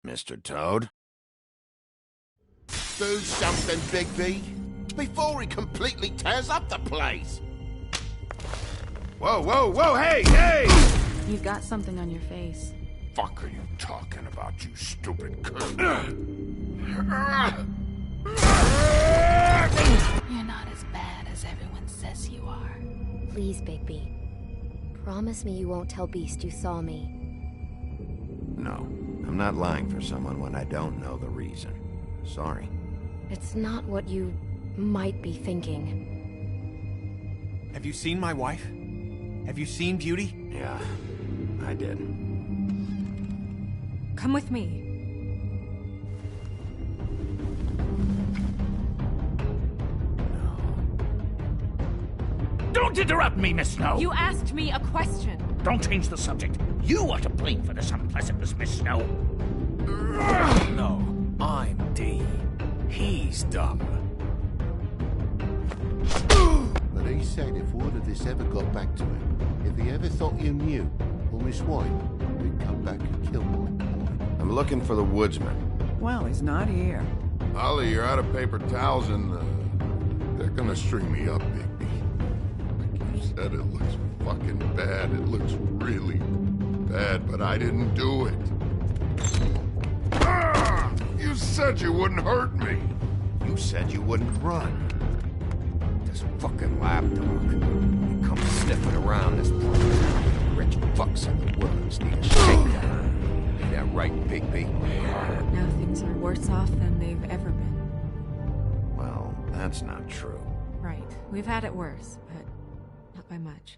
Mr. Toad? Do something, Bigby, before he completely tears up the place! Whoa, whoa, whoa, hey, hey! You've got something on your face. Fuck are you talking about, you stupid cunt? You're not as bad as everyone says you are. Please, Bigby. Promise me you won't tell Beast you saw me. No, I'm not lying for someone when I don't know the reason. Sorry. It's not what you might be thinking. Have you seen my wife? Have you seen Beauty? Yeah, I did. Come with me. Don't interrupt me, Miss Snow! You asked me a question. Don't change the subject. You are to blame for this unpleasantness, Miss Snow. No, I'm D. He's dumb. But he said if word of this ever got back to him, if he ever thought you knew, or Miss White, he'd come back and kill my boy. I'm looking for the woodsman. Well, he's not here. Ollie, you're out of paper towels and they're gonna string me up, Bigby. Like you said, it looks fucking bad. It looks really bad, but I didn't do it. Ah! You said you wouldn't hurt me. You said you wouldn't run. This fucking lapdog. He comes sniffing around this place. Rich fucks in the woods need a shakedown. Ain't that right, Bigby? Now things are worse off than they've ever been. Well, that's not true. Right. We've had it worse, but not by much.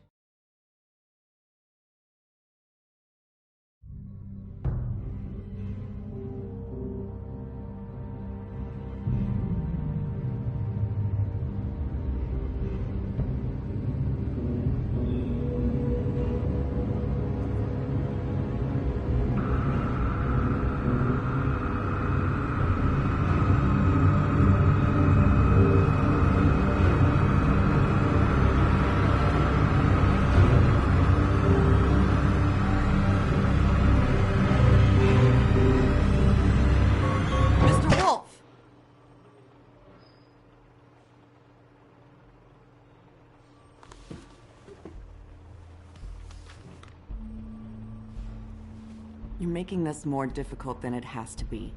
You're making this more difficult than it has to be.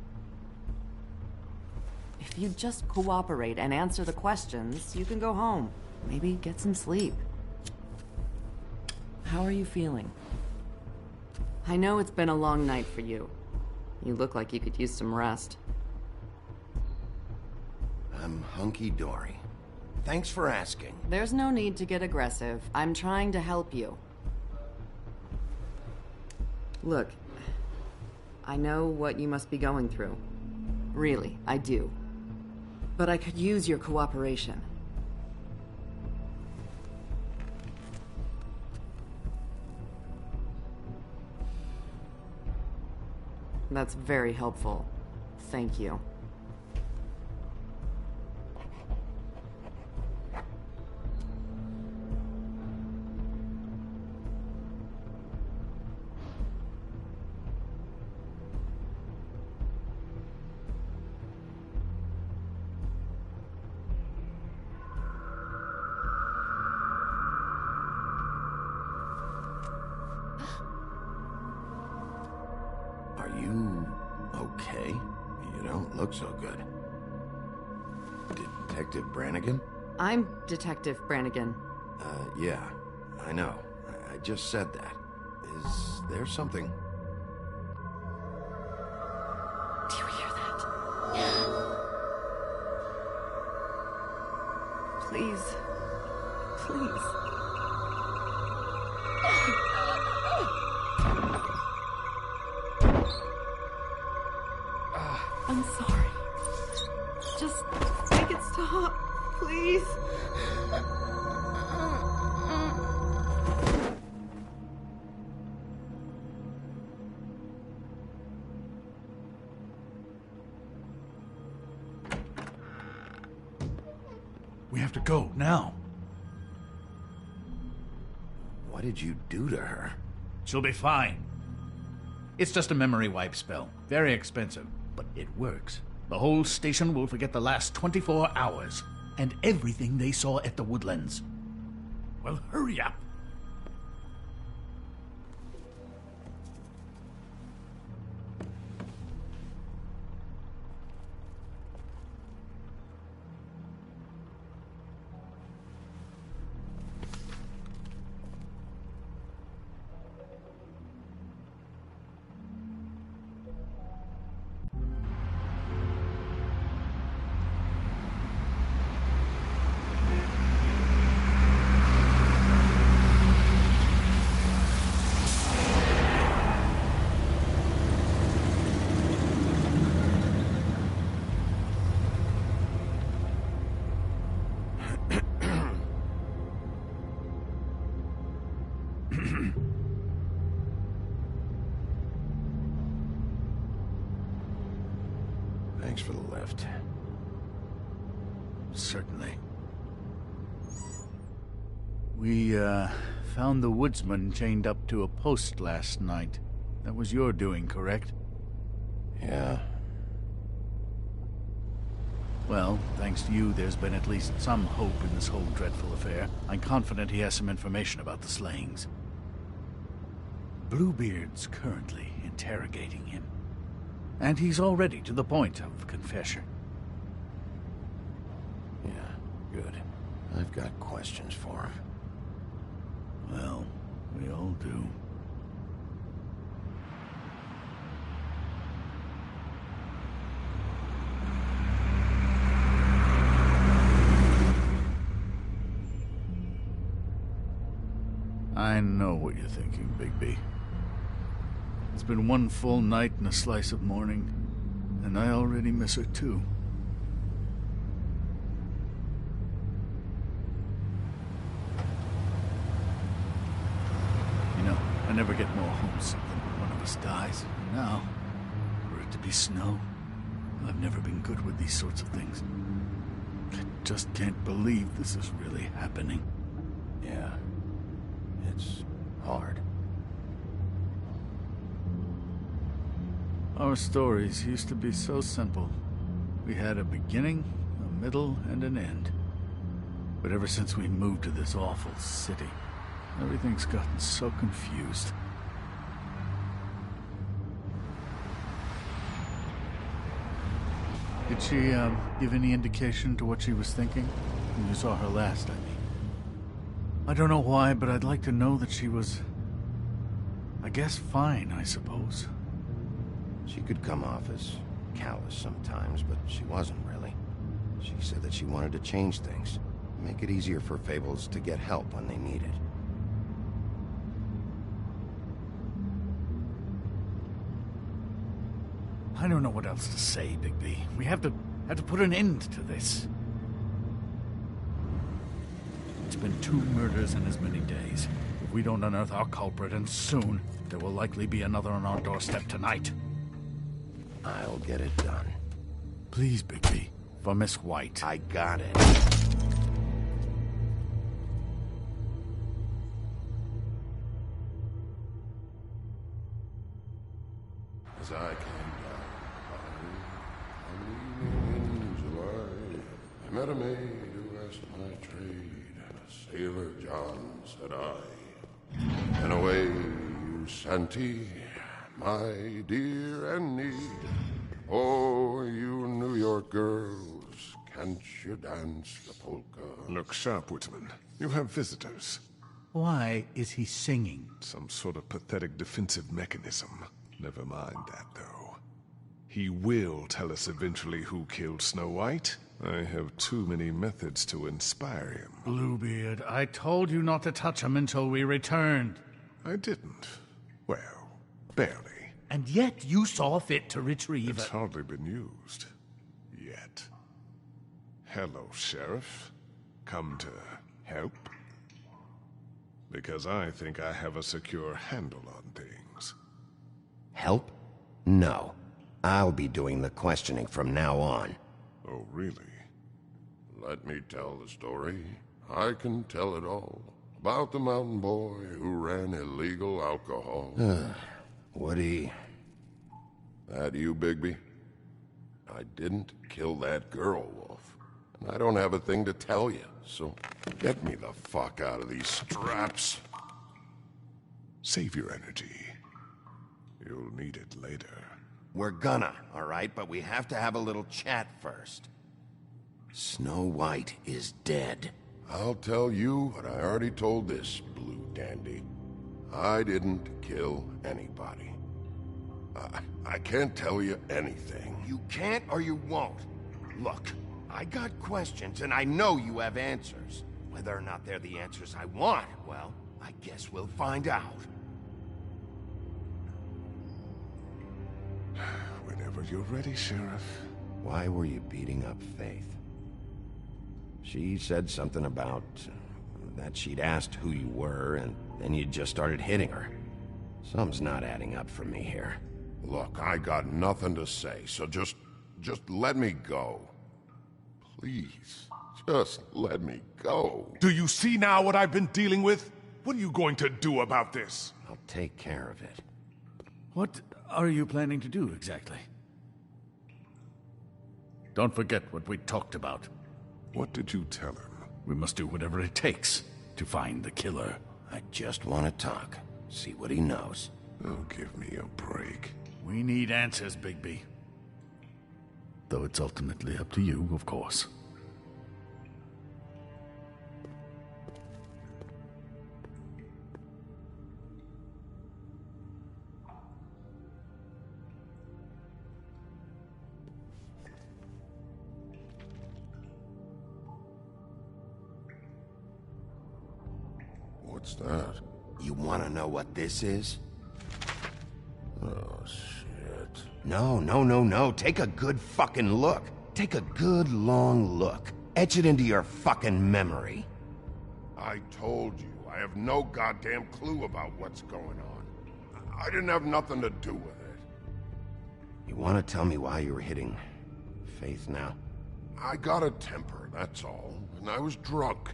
If you just cooperate and answer the questions, you can go home. Maybe get some sleep. How are you feeling? I know it's been a long night for you. You look like you could use some rest. I'm hunky-dory. Thanks for asking. There's no need to get aggressive. I'm trying to help you. Look, I know what you must be going through. Really, I do. But I could use your cooperation. That's very helpful. Thank you. Are you okay? You don't look so good. Detective Brannigan? I'm Detective Brannigan. Yeah, I know. I just said that. Is there something? Do you hear that? Please. Please. I'm sorry. Just make it stop, please. We have to go, now. What did you do to her? She'll be fine. It's just a memory wipe spell. Very expensive, but it works. The whole station will forget the last 24 hours, and everything they saw at the Woodlands. Well, hurry up. Thanks for the lift. Certainly. We, found the woodsman chained up to a post last night. That was your doing, correct? Yeah. Well, thanks to you, there's been at least some hope in this whole dreadful affair. I'm confident he has some information about the slayings. Bluebeard's currently interrogating him. And he's already to the point of confession. Yeah, good. I've got questions for him. Well, we all do. I know what you're thinking, Bigby. It's been one full night and a slice of morning, and I already miss her too. You know, I never get more homesick than when one of us dies. And now, for it to be snow, I've never been good with these sorts of things. I just can't believe this is really happening. Yeah. It's hard. Our stories used to be so simple. We had a beginning, a middle, and an end. But ever since we moved to this awful city, everything's gotten so confused. Did she, give any indication to what she was thinking? When you saw her last, I mean. I don't know why, but I'd like to know that she was... I guess fine, I suppose. She could come off as callous sometimes, but she wasn't really. She said that she wanted to change things, make it easier for Fables to get help when they need it. I don't know what else to say, Bigby. We have to put an end to this. It's been 2 murders in as many days. If we don't unearth our culprit, and soon, there will likely be another on our doorstep tonight. I'll get it done. Please, Bigby. For Miss White. I got it. As I came down, in July, I met a maid who asked my trade. Sailor John, said I. And away you Santi, my dear Annie. Oh, you New York girls, can't you dance the polka? Look sharp, Whitman. You have visitors. Why is he singing? Some sort of pathetic defensive mechanism. Never mind that, though. He will tell us eventually who killed Snow White. I have too many methods to inspire him. Bluebeard, I told you not to touch him until we returned. I didn't. Well, barely. And yet you saw fit to retrieve It's it. hardly been used. Yet. Hello, Sheriff. Come to help? Because I think I have a secure handle on things. Help? No. I'll be doing the questioning from now on. Oh, really? Let me tell the story. I can tell it all. About the mountain boy who ran illegal alcohol. Woody. That you, Bigby? I didn't kill that girl, Wolf. And I don't have a thing to tell you, so get me the fuck out of these straps. Save your energy. You'll need it later. We're gonna, all right? But we have to have a little chat first. Snow White is dead. I'll tell you what I already told this blue dandy. I didn't kill anybody. I can't tell you anything. You can't or you won't. Look, I got questions and I know you have answers. Whether or not they're the answers I want, well, I guess we'll find out. Whenever you're ready, Sheriff. Why were you beating up Faith? She said something about that she'd asked who you were, and then you just started hitting her. Something's not adding up for me here. Look, I got nothing to say, so just let me go. Please, just let me go. Do you see now what I've been dealing with? What are you going to do about this? I'll take care of it. What are you planning to do exactly? Don't forget what we talked about. What did you tell him? We must do whatever it takes to find the killer. I just want to talk. See what he knows. Oh, give me a break. We need answers, Bigby. Though it's ultimately up to you, of course. What's that? You want to know what this is? Oh, shit. No. Take a good fucking look. Take a good long look. Etch it into your fucking memory. I told you, I have no goddamn clue about what's going on. I didn't have nothing to do with it. You want to tell me why you were hitting Faith now? I got a temper, that's all. And I was drunk.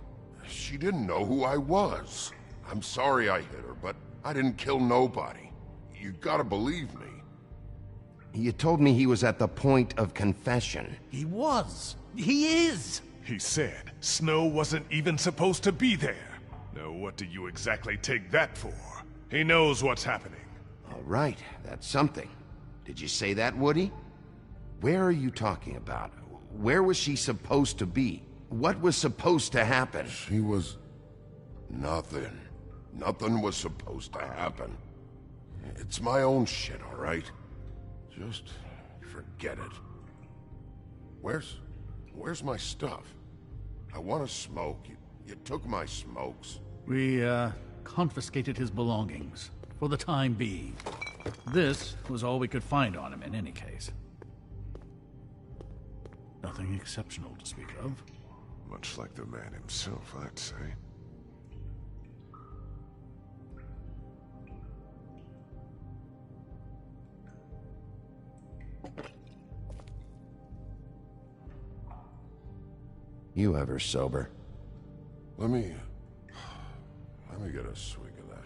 She didn't know who I was. I'm sorry I hit her, but I didn't kill nobody. You gotta believe me. You told me he was at the point of confession. He was. He is. He said Snow wasn't even supposed to be there. Now what do you exactly take that for? He knows what's happening. All right, that's something. Did you say that, Woody? Where are you talking about? Where was she supposed to be? What was supposed to happen? She was... nothing. Nothing was supposed to happen. It's my own shit, all right? Just forget it. Where's my stuff? I want to smoke. You took my smokes. We, confiscated his belongings, for the time being. This was all we could find on him in any case. Nothing exceptional to speak of. Much like the man himself, I'd say. You ever sober? Let me get a swig of that.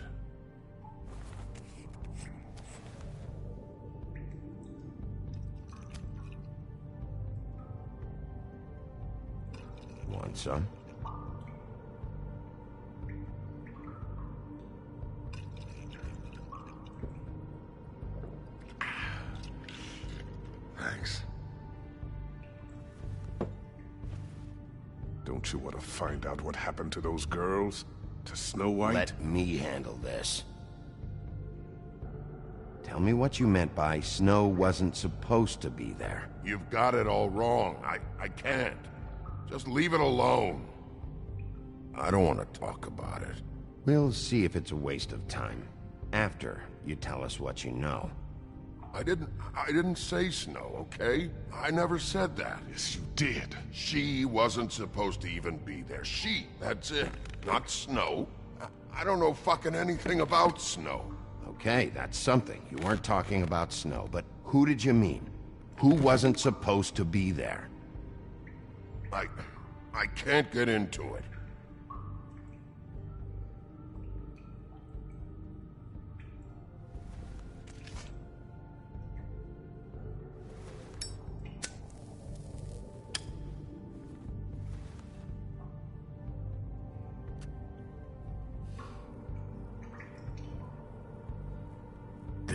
Want some? Thanks. Don't you want to find out what happened to those girls? To Snow White? Let me handle this. Tell me what you meant by Snow wasn't supposed to be there. You've got it all wrong. I can't. Just leave it alone. I don't want to talk about it. We'll see if it's a waste of time. After you tell us what you know. I didn't say Snow, okay? I never said that. Yes, you did. She wasn't supposed to even be there. She, that's it. Not Snow. I don't know fucking anything about Snow. Okay, that's something. You weren't talking about Snow, but who did you mean? Who wasn't supposed to be there? I can't get into it.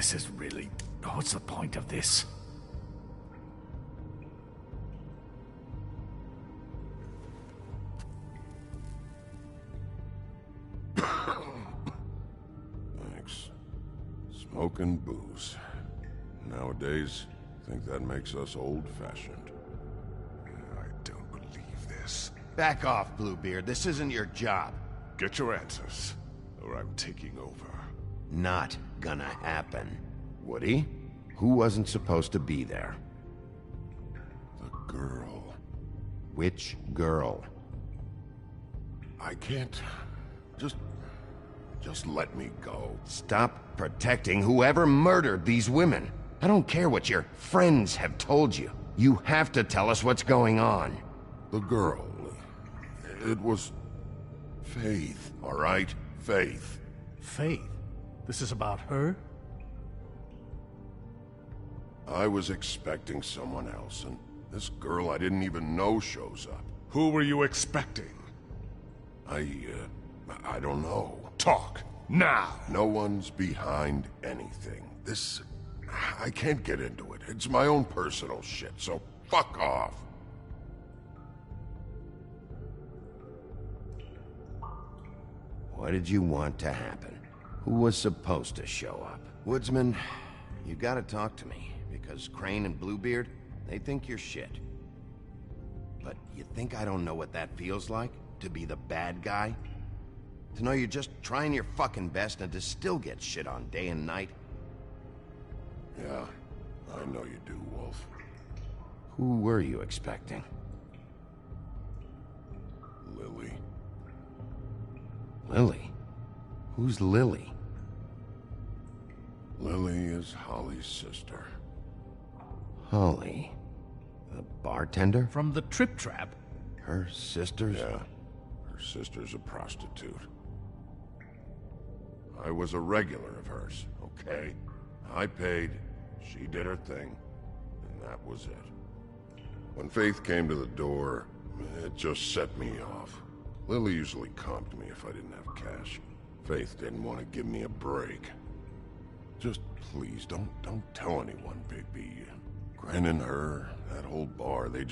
This is really... What's the point of this? Thanks. Smoke and booze. Nowadays, I think that makes us old-fashioned. I don't believe this. Back off, Bluebeard. This isn't your job. Get your answers, or I'm taking over. Not gonna happen. Woody? Who wasn't supposed to be there? The girl. Which girl? I can't... Just let me go. Stop protecting whoever murdered these women. I don't care what your friends have told you. You have to tell us what's going on. The girl. It was... Faith, all right? Faith. Faith? This is about her? I was expecting someone else, and this girl I didn't even know shows up. Who were you expecting? I don't know. Talk, now! No one's behind anything. This... I can't get into it. It's my own personal shit, so fuck off. What did you want to happen? Who was supposed to show up? Woodsman, you gotta talk to me, because Crane and Bluebeard, they think you're shit. But you think I don't know what that feels like? To be the bad guy? To know you're just trying your fucking best and to still get shit on day and night? Yeah, I know you do, Wolf. Who were you expecting? Lily. Lily? Who's Lily? Lily is Holly's sister. Holly? The bartender? From the Trip Trap? Her sister's? Yeah, her sister's a prostitute. I was a regular of hers, okay? I paid, she did her thing, and that was it. When Faith came to the door, it just set me off. Lily usually comped me if I didn't have cash. Faith didn't want to give me a break. Just please, don't tell anyone, Bigby. Gren and her, that whole bar, they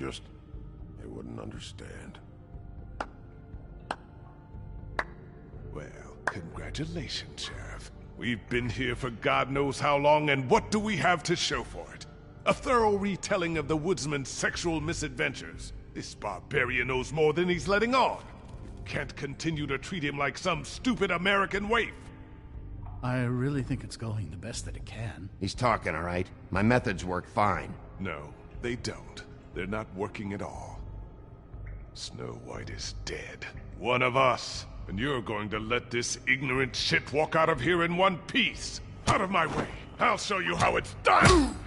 wouldn't understand. Well, congratulations, Sheriff. We've been here for God knows how long, and what do we have to show for it? A thorough retelling of the woodsman's sexual misadventures. This barbarian knows more than he's letting on. Can't continue to treat him like some stupid American waif. I really think it's going the best that it can. He's talking, all right? My methods work fine. No, they don't. They're not working at all. Snow White is dead. One of us. And you're going to let this ignorant shit walk out of here in one piece. Out of my way. I'll show you how it's done.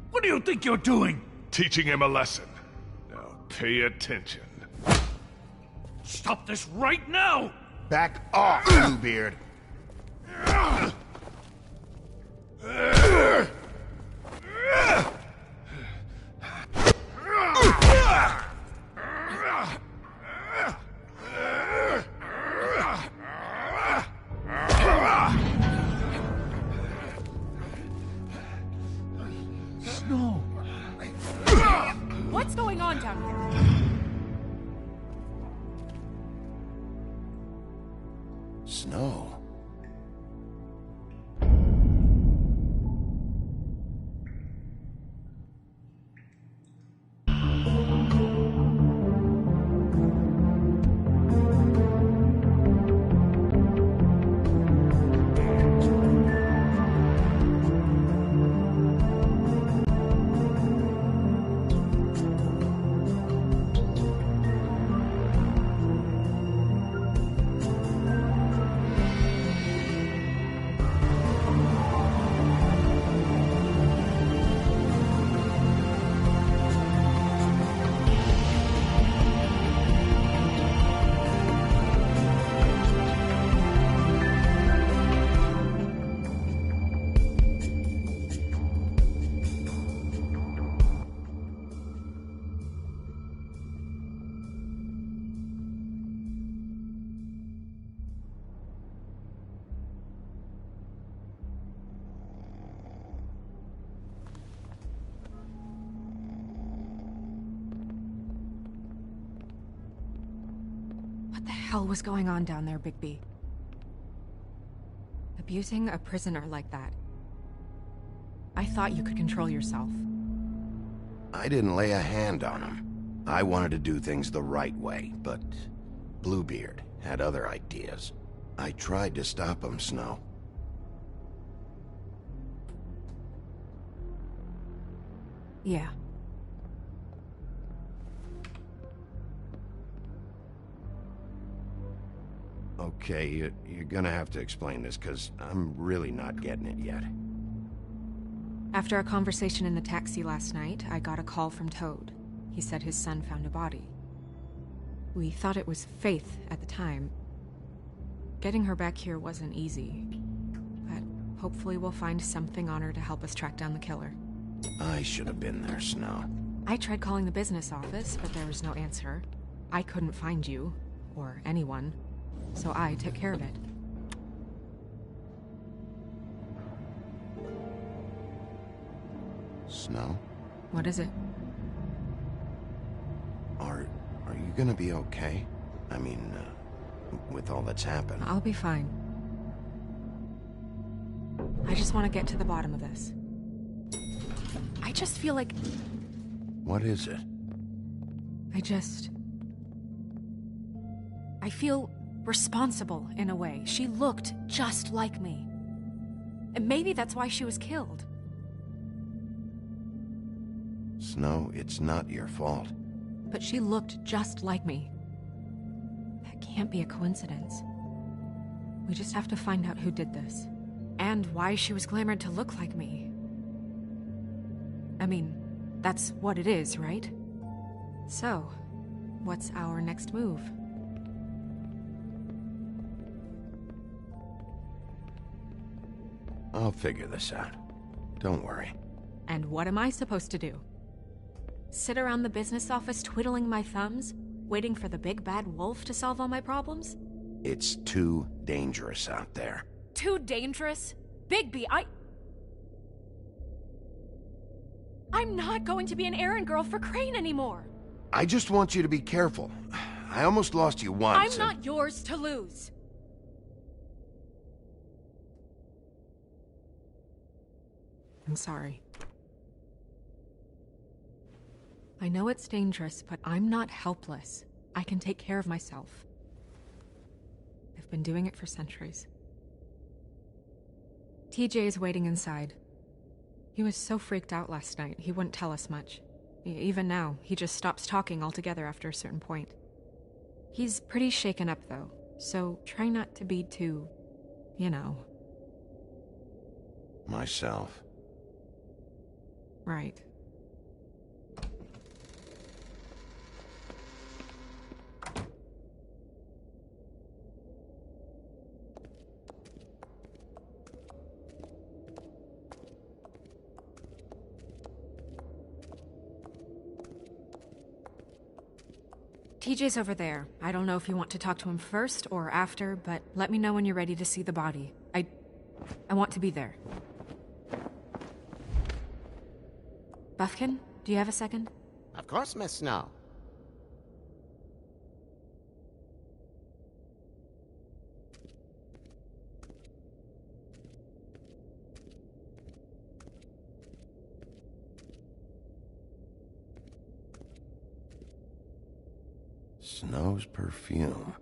What do you think you're doing? Teaching him a lesson. Now pay attention. Stop this right now! Back off, Bluebeard! Snow! What's going on down here? Snow. hell was going on down there, Bigby? Abusing a prisoner like that. I thought you could control yourself. I didn't lay a hand on him. I wanted to do things the right way, but Bluebeard had other ideas. I tried to stop him, Snow. Yeah. Okay, you're gonna have to explain this, because I'm really not getting it yet. After a conversation in the taxi last night, I got a call from Toad. He said his son found a body. We thought it was Faith at the time. Getting her back here wasn't easy, but hopefully we'll find something on her to help us track down the killer. I should have been there, Snow. I tried calling the business office, but there was no answer. I couldn't find you, or anyone, so I took care of it. Snow? What is it? Are you gonna be okay? I mean, with all that's happened. I'll be fine. I just want to get to the bottom of this. I just feel like... What is it? I feel responsible in a way. She looked just like me. And maybe that's why she was killed. Snow, it's not your fault. But she looked just like me. That can't be a coincidence. We just have to find out who did this. And why she was glamored to look like me. I mean, that's what it is, right? So, what's our next move? I'll figure this out. Don't worry. And what am I supposed to do? Sit around the business office twiddling my thumbs, waiting for the big bad wolf to solve all my problems? It's too dangerous out there. Too dangerous? Bigby, I'm not going to be an errand girl for Crane anymore! I just want you to be careful. I almost lost you once. I'm not yours to lose! I'm sorry. I know it's dangerous, but I'm not helpless. I can take care of myself. I've been doing it for centuries. TJ is waiting inside. He was so freaked out last night, he wouldn't tell us much. Even now, he just stops talking altogether after a certain point. He's pretty shaken up, though, so try not to be too, you know. Myself. Right. TJ's over there. I don't know if you want to talk to him first or after, but let me know when you're ready to see the body. I want to be there. Buffkin, do you have a second? Of course, Miss Snow. Snow's perfume.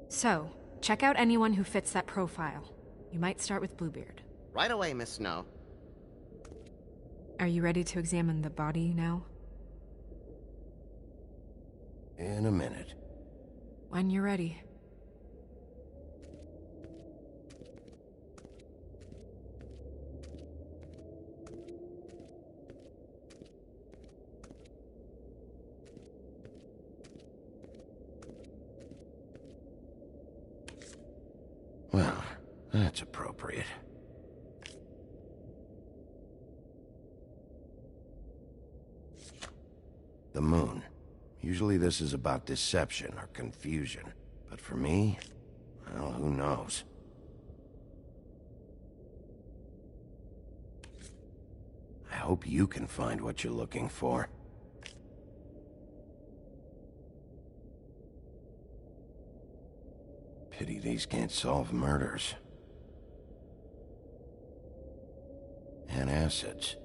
So, check out anyone who fits that profile. You might start with Bluebeard. Right away, Miss Snow. Are you ready to examine the body now? In a minute. When you're ready. Well, that's appropriate. The moon. Usually this is about deception or confusion. But for me, well, who knows? hope you can find what you're looking for. Pity these can't solve murders. And acids.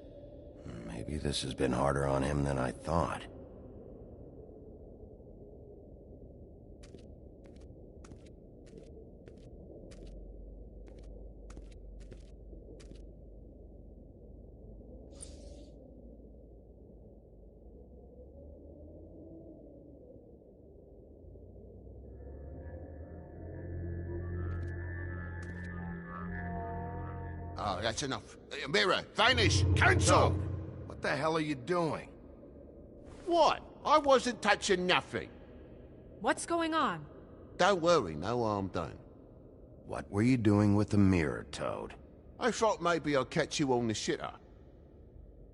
Maybe this has been harder on him than I thought. Oh, that's enough. Mirror, vanish, cancel! What the hell are you doing? What? I wasn't touching nothing. What's going on? Don't worry, no harm done. What were you doing with the mirror, Toad? I thought maybe I'd catch you on the shitter.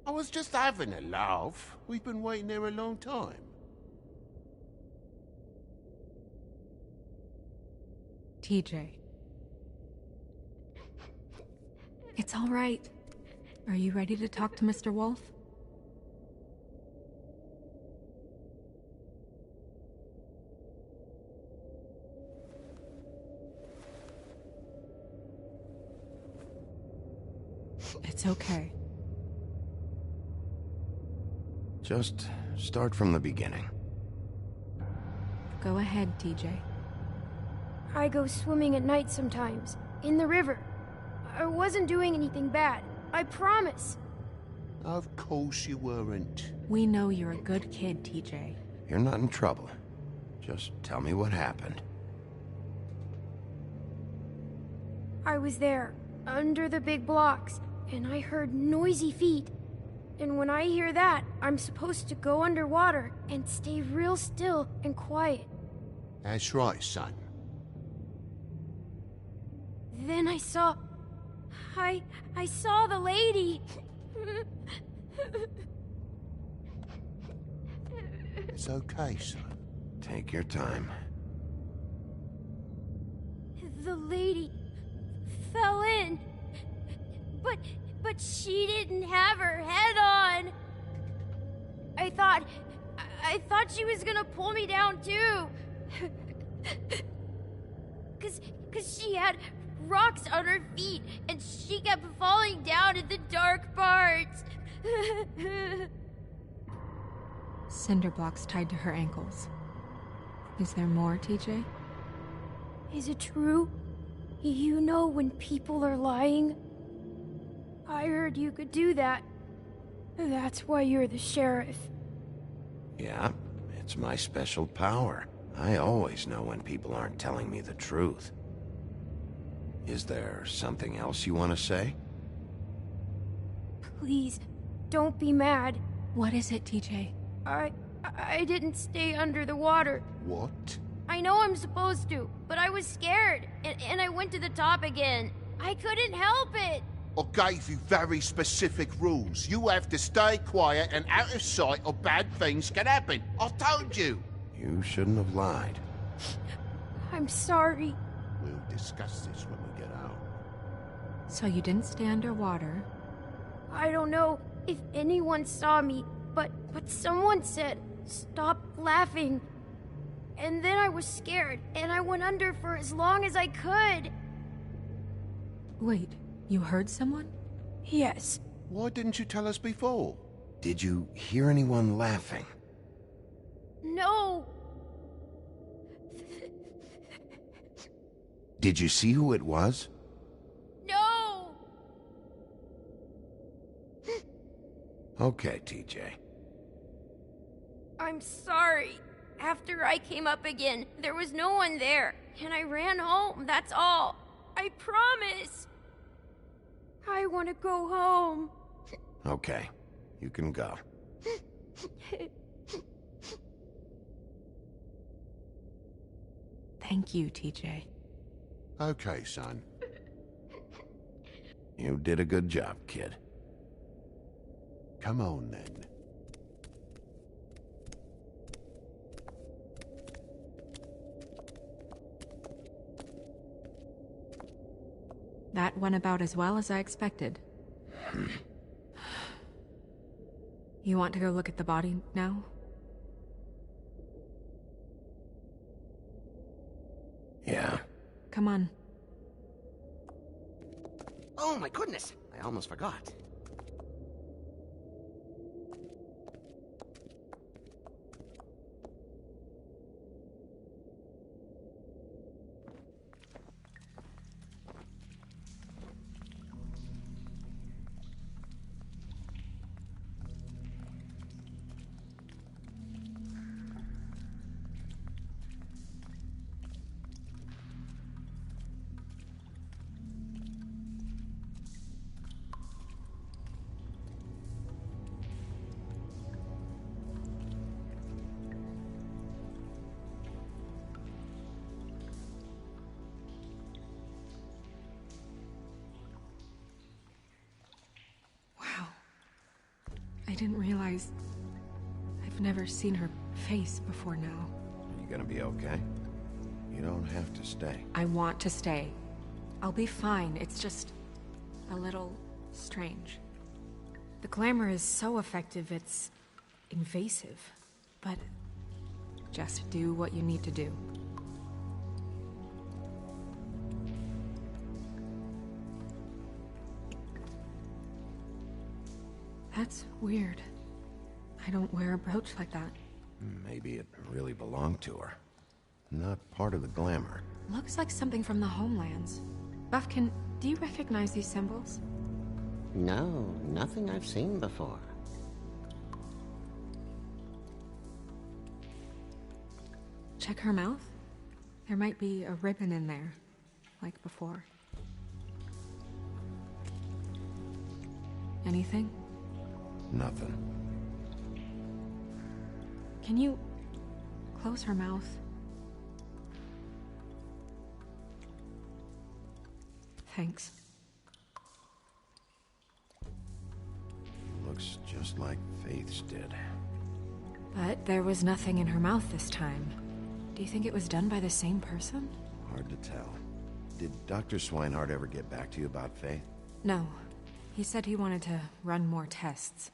I was just having a laugh. We've been waiting there a long time. TJ. It's all right. Are you ready to talk to Mr. Wolf? It's okay. Just start from the beginning. Go ahead, TJ. I go swimming at night sometimes, in the river. I wasn't doing anything bad. I promise. Of course you weren't. We know you're a good kid, TJ. You're not in trouble. Just tell me what happened. I was there, under the big blocks, and I heard noisy feet. And when I hear that, I'm supposed to go underwater and stay real still and quiet. That's right, son. Then I saw the lady. It's okay, son. Take your time. The lady fell in. But she didn't have her head on. I thought she was gonna pull me down too. Cause she had rocks on her feet, and she kept falling down in the dark parts. Cinder blocks tied to her ankles. Is there more, TJ? Is it true? You know when people are lying? I heard you could do that. That's why you're the sheriff. Yeah, it's my special power. I always know when people aren't telling me the truth. Is there something else you want to say? Please, don't be mad. What is it, TJ? I didn't stay under the water. What? I know I'm supposed to, but I was scared, and I went to the top again. I couldn't help it. I gave you very specific rules. You have to stay quiet and out of sight or bad things can happen. I told you. You shouldn't have lied. I'm sorry. We'll discuss this when we get out. So you didn't stay underwater? I don't know if anyone saw me, but someone said, "Stop laughing." And then I was scared, and I went under for as long as I could. Wait, you heard someone? Yes. Why didn't you tell us before? Did you hear anyone laughing? No. Did you see who it was? No. Okay, TJ. I'm sorry. After I came up again, there was no one there, and I ran home, that's all. I promise. I want to go home. Okay, you can go. Thank you, TJ. Okay, son. You did a good job, kid. Come on, then. That went about as well as I expected. You want to go look at the body now? Yeah. Come on. Oh my goodness! I almost forgot. I didn't realize... I've never seen her face before now. Are you gonna be okay? You don't have to stay. I want to stay. I'll be fine, it's just... a little... strange. The glamour is so effective, it's... invasive. But... just do what you need to do. That's weird. I don't wear a brooch like that. Maybe it really belonged to her. Not part of the glamour. Looks like something from the homelands. Buffkin, do you recognize these symbols? No, nothing I've seen before. Check her mouth. There might be a ribbon in there, like before. Anything? Nothing. Can you close her mouth? Thanks. Looks just like Faith's did. But there was nothing in her mouth this time. Do you think it was done by the same person? Hard to tell. Did Dr. Swinehart ever get back to you about Faith? No. He said he wanted to run more tests.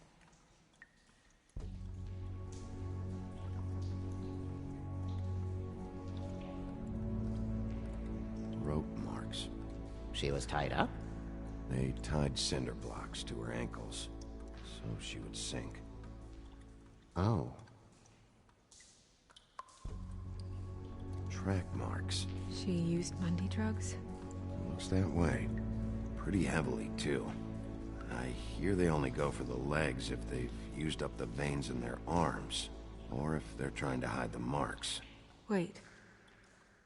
Rope marks. She was tied up? They tied cinder blocks to her ankles, so she would sink. Oh. Track marks. She used Mundy drugs? Looks that way. Pretty heavily, too. I hear they only go for the legs if they've used up the veins in their arms, or if they're trying to hide the marks. Wait.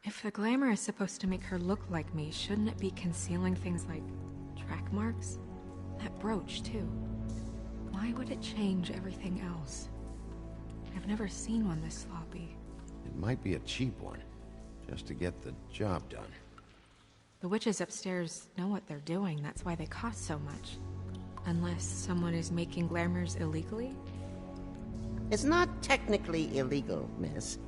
If the glamour is supposed to make her look like me, shouldn't it be concealing things like track marks? That brooch, too. Why would it change everything else? I've never seen one this sloppy. It might be a cheap one, just to get the job done. The witches upstairs know what they're doing, that's why they cost so much. Unless someone is making glamours illegally? It's not technically illegal, miss.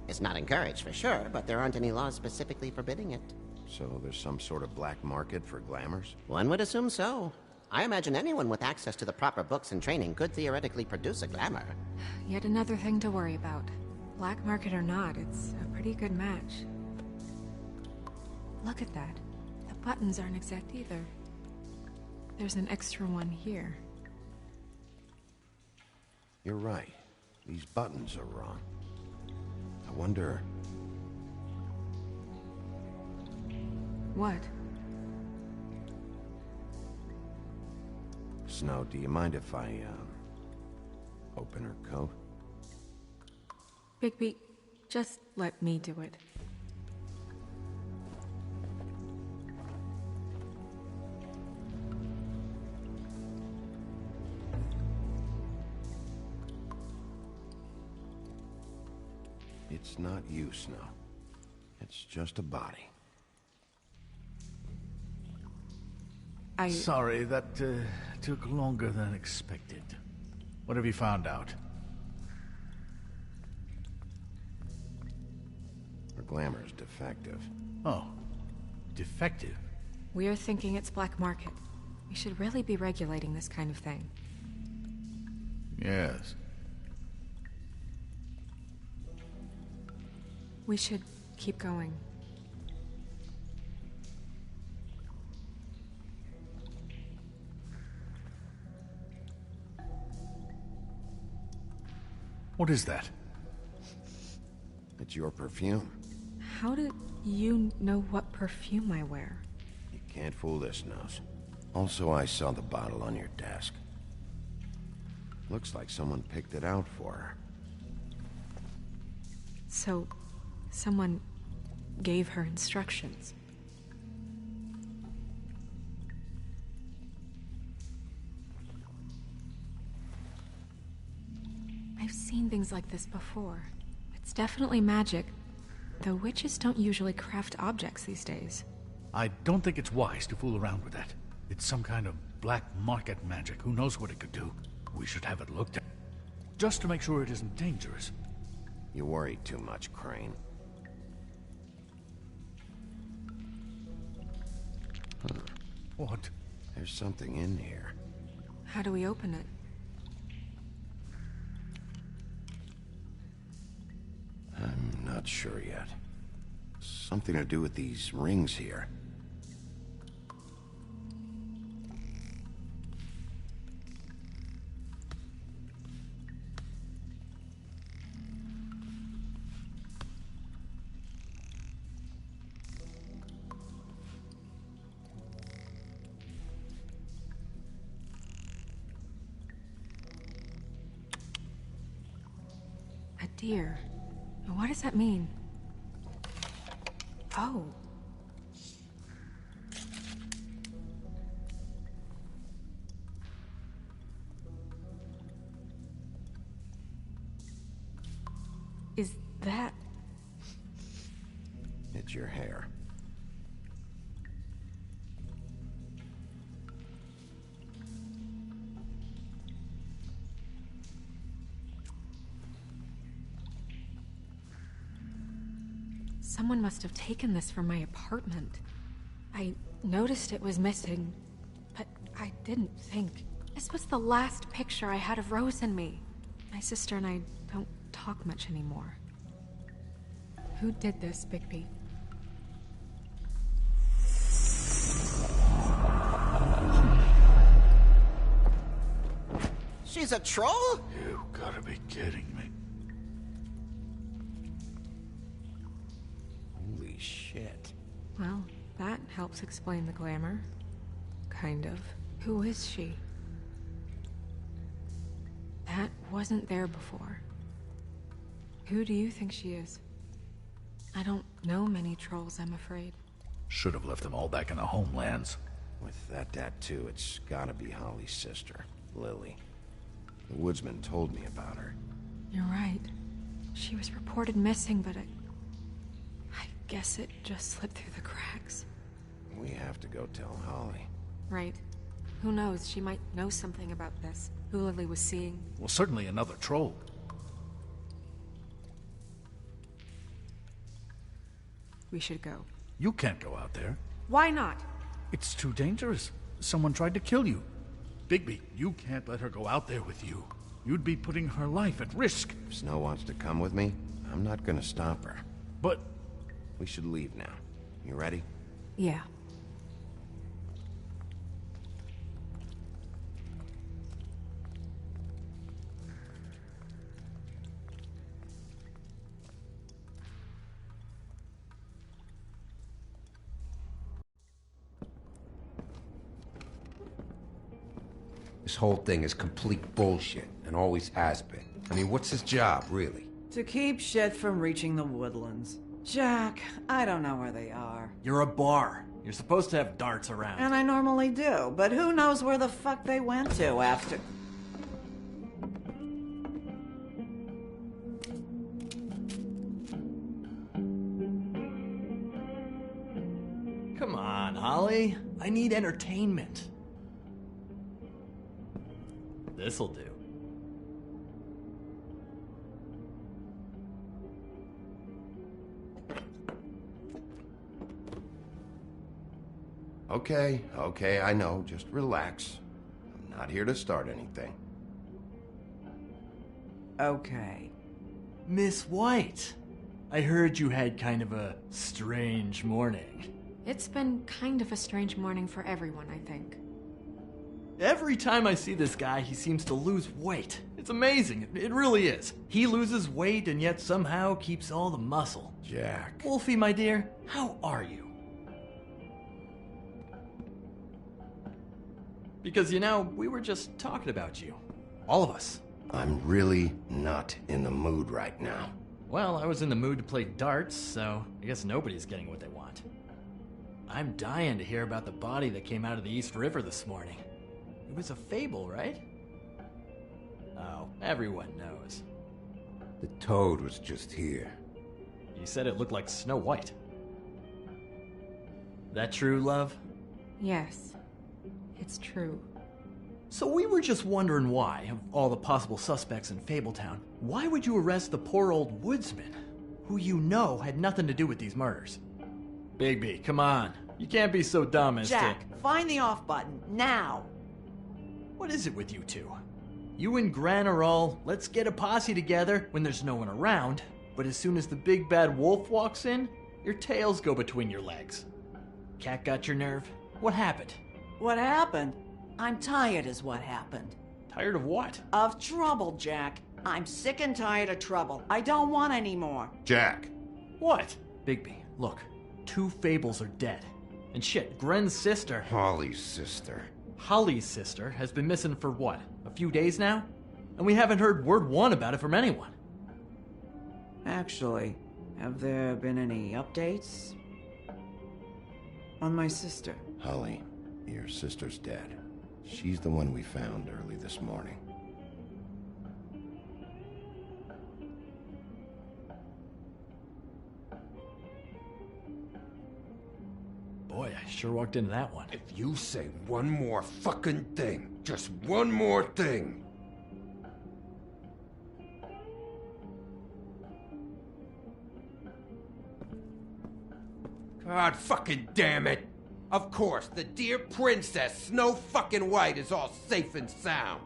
It's not encouraged for sure, but there aren't any laws specifically forbidding it. So there's some sort of black market for glamours? One would assume so. I imagine anyone with access to the proper books and training could theoretically produce a glamour. Yet another thing to worry about. Black market or not, it's a pretty good match. Look at that. The buttons aren't exact either. There's an extra one here. You're right. These buttons are wrong. I wonder... What? Snow, do you mind if I, open her coat? Bigby, just let me do it. It's not you, Snow. It's just a body. Sorry, that took longer than expected. What have you found out? Her glamour's defective. Oh, defective? We're thinking it's black market. We should really be regulating this kind of thing. Yes. We should keep going. What is that? It's your perfume. How did you know what perfume I wear? You can't fool this nose. Also, I saw the bottle on your desk. Looks like someone picked it out for her. So, someone gave her instructions. I've seen things like this before. It's definitely magic, though witches don't usually craft objects these days. I don't think it's wise to fool around with that. It's some kind of black market magic. Who knows what it could do? We should have it looked at, just to make sure it isn't dangerous. You worry too much, Crane. Huh. What? There's something in here. How do we open it? I'm not sure yet. Something to do with these rings here. A deer. What does that mean? Oh. Is that... It's your hair. Someone must have taken this from my apartment. I noticed it was missing, but I didn't think. This was the last picture I had of Rose and me. My sister and I don't talk much anymore. Who did this, Bigby? She's a troll? You gotta be kidding me. Holy shit. Well, that helps explain the glamour. Kind of. Who is she? That wasn't there before. Who do you think she is? I don't know many trolls, I'm afraid. Should have left them all back in the homelands. With that tattoo, it's gotta be Holly's sister, Lily. The woodsman told me about her. You're right. She was reported missing, but I guess it just slipped through the cracks. We have to go tell Holly. Right. Who knows, she might know something about this. Who Lily was seeing. Well, certainly another troll. We should go. You can't go out there. Why not? It's too dangerous. Someone tried to kill you. Bigby, you can't let her go out there with you. You'd be putting her life at risk. If Snow wants to come with me, I'm not gonna stop her. But... We should leave now. You ready? Yeah. This whole thing is complete bullshit, and always has been. I mean, what's his job, really? To keep shit from reaching the woodlands. Jack, I don't know where they are. You're a bar. You're supposed to have darts around. And I normally do, but who knows where the fuck they went to after... Come on, Holly. I need entertainment. This'll do. Okay, I know. Just relax. I'm not here to start anything. Okay. Miss White, I heard you had kind of a strange morning. It's been kind of a strange morning for everyone, I think. Every time I see this guy, he seems to lose weight. It's amazing. It really is. He loses weight and yet somehow keeps all the muscle. Jack. Wolfie, my dear, how are you? Because, you know, we were just talking about you. All of us. I'm really not in the mood right now. Well, I was in the mood to play darts, so I guess nobody's getting what they want. I'm dying to hear about the body that came out of the East River this morning. It was a fable, right? Oh, everyone knows. The toad was just here. You said it looked like Snow White. That true, love? Yes, it's true. So we were just wondering why, of all the possible suspects in Fabletown, why would you arrest the poor old woodsman, who you know had nothing to do with these murders? Bigby, come on. You can't be so dumb as Jack, find the off button, now! What is it with you two? You and Gran are all, let's get a posse together when there's no one around, but as soon as the big bad wolf walks in, your tails go between your legs. Cat got your nerve? What happened? What happened? I'm tired is what happened. Tired of what? Of trouble, Jack. I'm sick and tired of trouble. I don't want any more. Jack. What? Bigby, look. 2 fables are dead. And shit, Gren's sister... Holly's sister. Holly's sister has been missing for what? A few days now? And we haven't heard word one about it from anyone. Actually, have there been any updates? On my sister? Holly, your sister's dead. She's the one we found early this morning. Boy, I sure walked into that one. If you say one more fucking thing, just one more thing. God fucking damn it! Of course, the dear princess, Snow fucking White, is all safe and sound.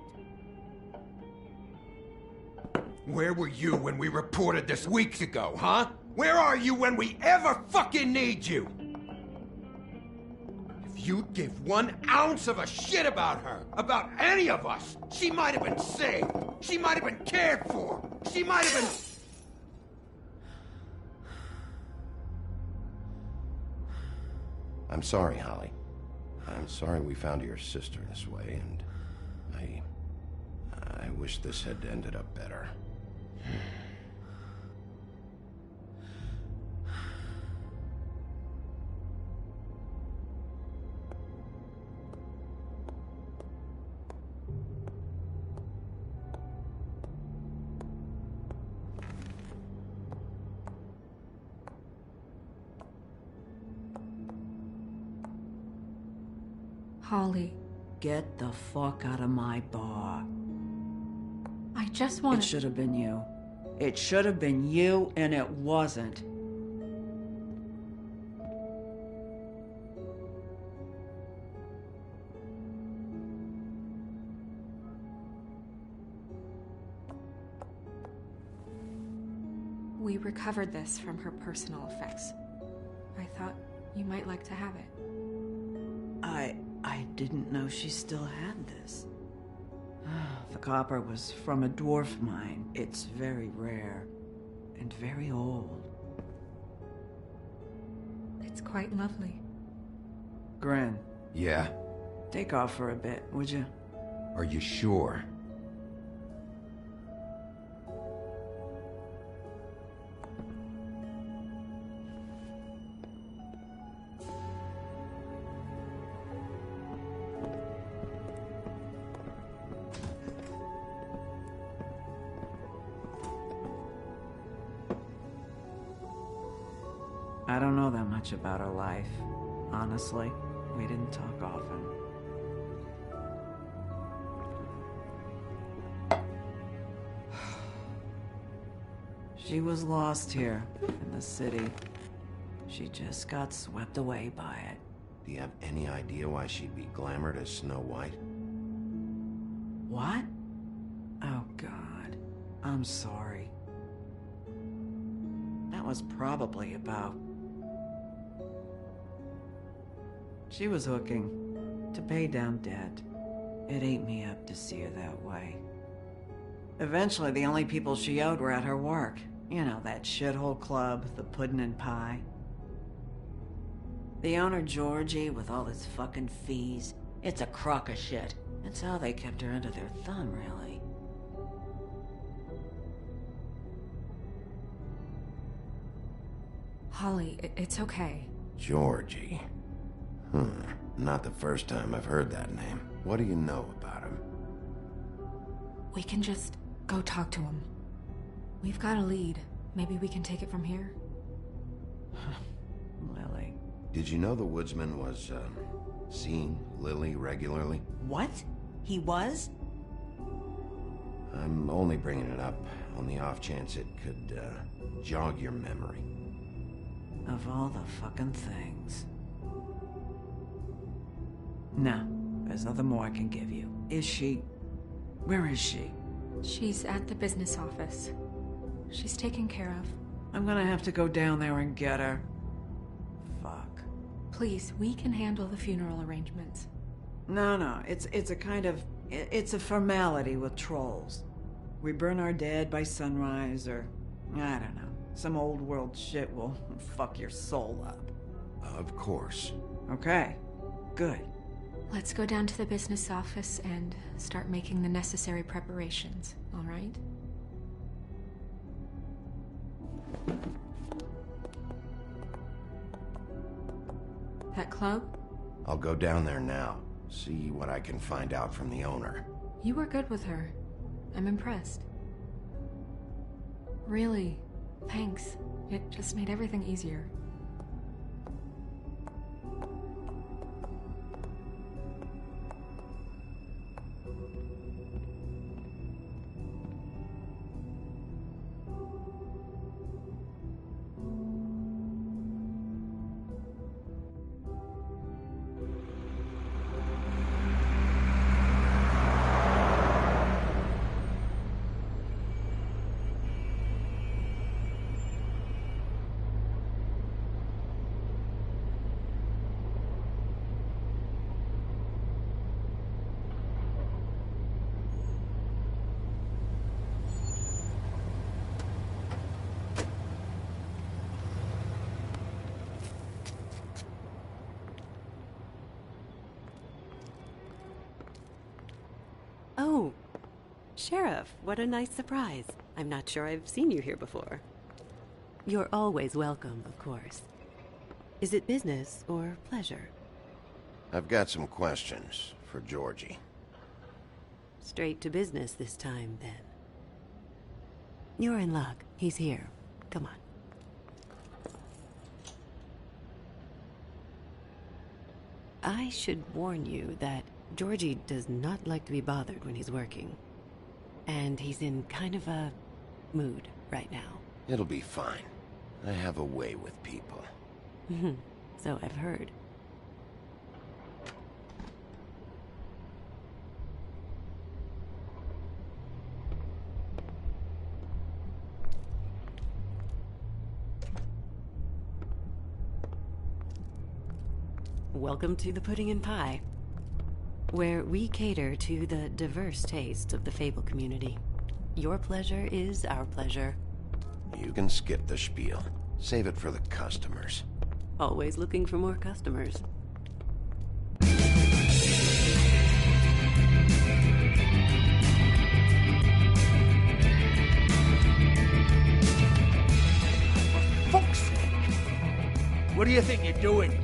Where were you when we reported this weeks ago, huh? Where are you when we ever fucking need you? If you'd give 1 ounce of a shit about her, about any of us, she might have been saved. She might have been cared for. She might have been... I'm sorry, Holly. I'm sorry we found your sister this way, and I wish this had ended up better. Holly. Get the fuck out of my bar. I just want It should have been you. It should have been you, and it wasn't. We recovered this from her personal effects. I thought you might like to have it. I didn't know she still had this. The copper was from a dwarf mine. It's very rare and very old. It's quite lovely. Gren. Yeah? Take off for a bit, would you? Are you sure? I don't know that much about her life. Honestly, we didn't talk often. She was lost here, in the city. She just got swept away by it. Do you have any idea why she'd be glamored as Snow White? What? Oh, God. I'm sorry. That was probably about... She was hooking to pay down debt. It ate me up to see her that way. Eventually, the only people she owed were at her work. You know, that shithole club, the Puddin' and Pie. The owner, Georgie, with all his fucking fees, it's a crock of shit. That's how they kept her under their thumb, really. Holly, it's okay. Georgie. Not the first time I've heard that name. What do you know about him? We can just go talk to him. We've got a lead. Maybe we can take it from here? Lily. Did you know the woodsman was, seeing Lily regularly? What? He was? I'm only bringing it up on the off chance it could, jog your memory. Of all the fucking things. No, there's nothing more I can give you. Is she... Where is she? She's at the business office. She's taken care of. I'm gonna have to go down there and get her. Fuck. Please, we can handle the funeral arrangements. No, it's a kind of... It's a formality with trolls. We burn our dead by sunrise, or... I don't know. Some old world shit will fuck your soul up. Of course. Okay, good. Let's go down to the business office and start making the necessary preparations, all right? That club? I'll go down there now. See what I can find out from the owner. You were good with her. I'm impressed. Really, thanks. It just made everything easier. Oh, Sheriff, what a nice surprise. I'm not sure I've seen you here before. You're always welcome, of course. Is it business or pleasure? I've got some questions for Georgie. Straight to business this time, then. You're in luck. He's here. Come on. I should warn you that Georgie does not like to be bothered when he's working. And he's in kind of a mood right now. It'll be fine. I have a way with people. So I've heard. Welcome to the Pudding and Pie, where we cater to the diverse tastes of the Fable community. Your pleasure is our pleasure. You can skip the spiel. Save it for the customers. Always looking for more customers. For fuck's sake! What do you think you're doing?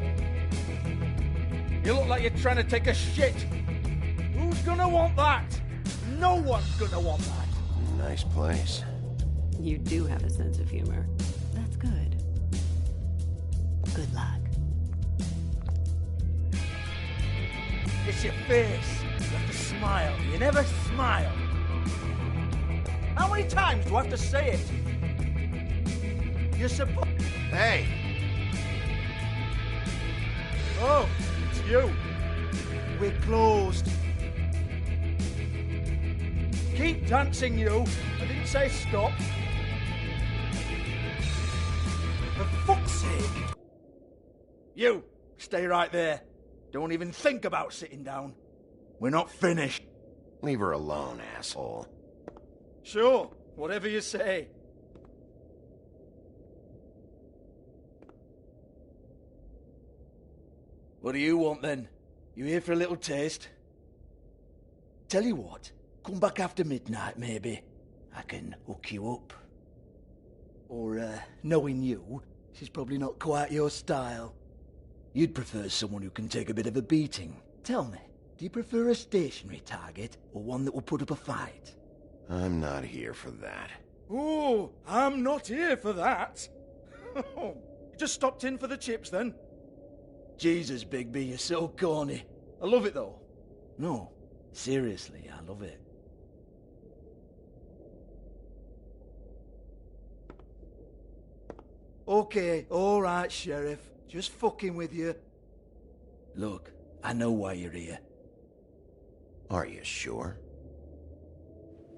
You look like you're trying to take a shit. Who's gonna want that? No one's gonna want that. Nice place. You do have a sense of humor. That's good. Good luck. It's your face. You have to smile. You never smile. How many times do I have to say it? You're supposed... Hey! Oh, it's you. We're closed. Keep dancing, you. I didn't say stop. For fuck's sake. You, stay right there. Don't even think about sitting down. We're not finished. Leave her alone, asshole. Sure, whatever you say. What do you want then? You here for a little taste? Tell you what, come back after midnight maybe. I can hook you up. Or, knowing you, she's probably not quite your style. You'd prefer someone who can take a bit of a beating. Tell me, do you prefer a stationary target or one that will put up a fight? I'm not here for that. Oh, I'm not here for that. You just stopped in for the chips then? Jesus, Bigby, you're so corny. I love it though. No, seriously, I love it. Okay, alright, Sheriff. Just fucking with you. Look, I know why you're here. Are you sure?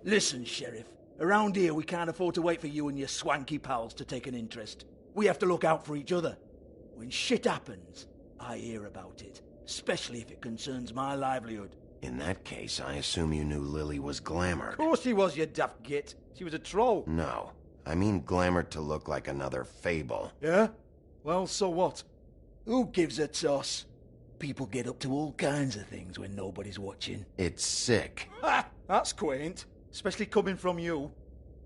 Listen, Sheriff. Around here, we can't afford to wait for you and your swanky pals to take an interest. We have to look out for each other. When shit happens, I hear about it. Especially if it concerns my livelihood. In that case, I assume you knew Lily was glamored. Of course she was, you daft git. She was a troll. No. I mean glamored to look like another fable. Yeah? Well, so what? Who gives a toss? People get up to all kinds of things when nobody's watching. It's sick. Ha! That's quaint. Especially coming from you.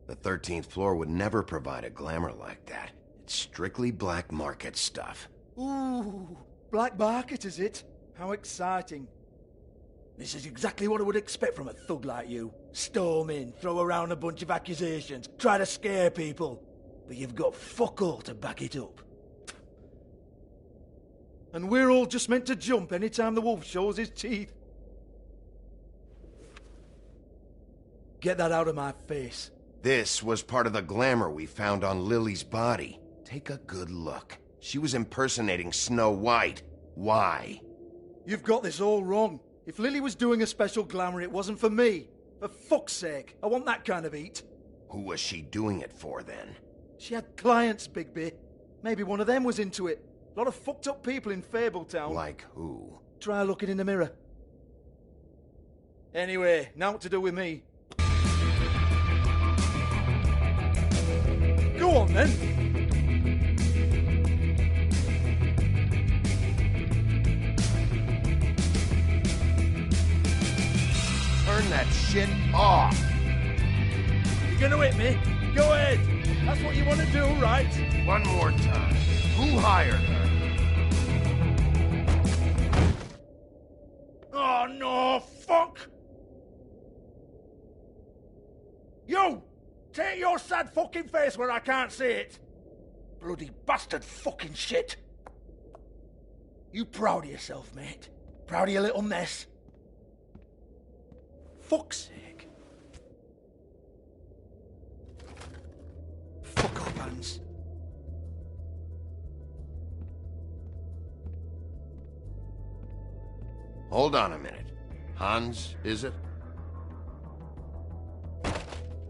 The 13th floor would never provide a glamour like that. It's strictly black market stuff. Ooh, black market is it? How exciting. This is exactly what I would expect from a thug like you. Storm in, throw around a bunch of accusations, try to scare people. But you've got fuck all to back it up. And we're all just meant to jump any time the wolf shows his teeth. Get that out of my face. This was part of the glamour we found on Lily's body. Take a good look. She was impersonating Snow White. Why? You've got this all wrong. If Lily was doing a special glamour, it wasn't for me. For fuck's sake, I want that kind of eat. Who was she doing it for, then? She had clients, Bigby. Maybe one of them was into it. A lot of fucked up people in Fabletown. Like who? Try looking in the mirror. Anyway, now what to do with me? Go on, then. Turn that shit off! You gonna hit me? Go ahead! That's what you want to do, right? One more time. Who hired her? Oh, no, fuck! You! Take your sad fucking face where I can't see it! Bloody bastard fucking shit! You proud of yourself, mate? Proud of your little mess? Fuck's sake. Fuck off, Hans. Hold on a minute. Hans, is it?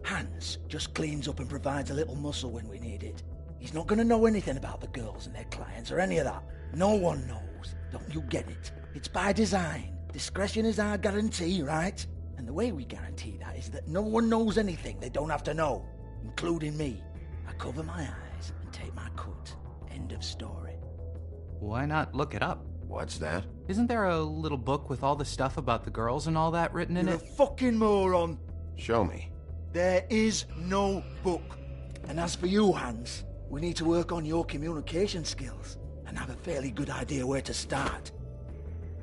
Hans just cleans up and provides a little muscle when we need it. He's not going to know anything about the girls and their clients or any of that. No one knows. Don't you get it? It's by design. Discretion is our guarantee, right? And the way we guarantee that is that no one knows anything they don't have to know, including me. I cover my eyes and take my cut. End of story. Why not look it up? What's that? Isn't there a little book with all the stuff about the girls and all that written in You're it? a fucking moron. Show me. There is no book. And as for you, Hans, we need to work on your communication skills and have a fairly good idea where to start.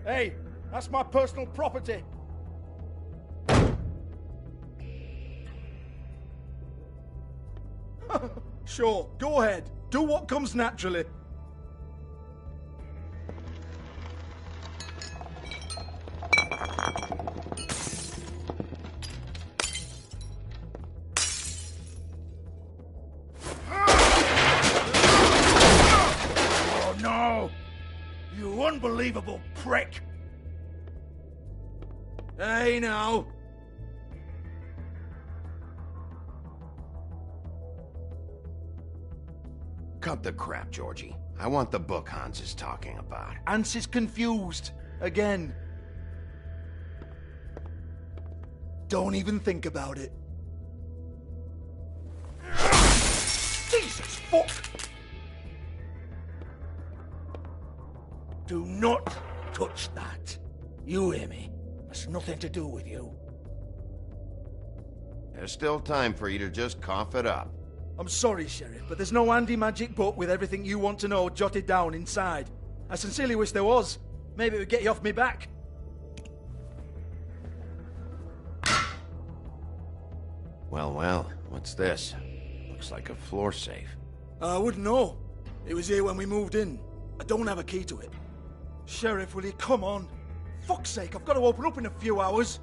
Hey, that's my personal property. Sure, go ahead. Do what comes naturally. Oh no! You unbelievable prick! Hey now! Cut the crap, Georgie. I want the book Hans is talking about. Hans is confused. Again. Don't even think about it. Jesus fuck! Do not touch that. You hear me? It's nothing to do with you. There's still time for you to just cough it up. I'm sorry, Sheriff, but there's no handy magic book with everything you want to know jotted down inside. I sincerely wish there was. Maybe it would get you off me back. Well, what's this? Looks like a floor safe. I wouldn't know. It was here when we moved in. I don't have a key to it. Sheriff, will you come on? Fuck's sake, I've got to open up in a few hours.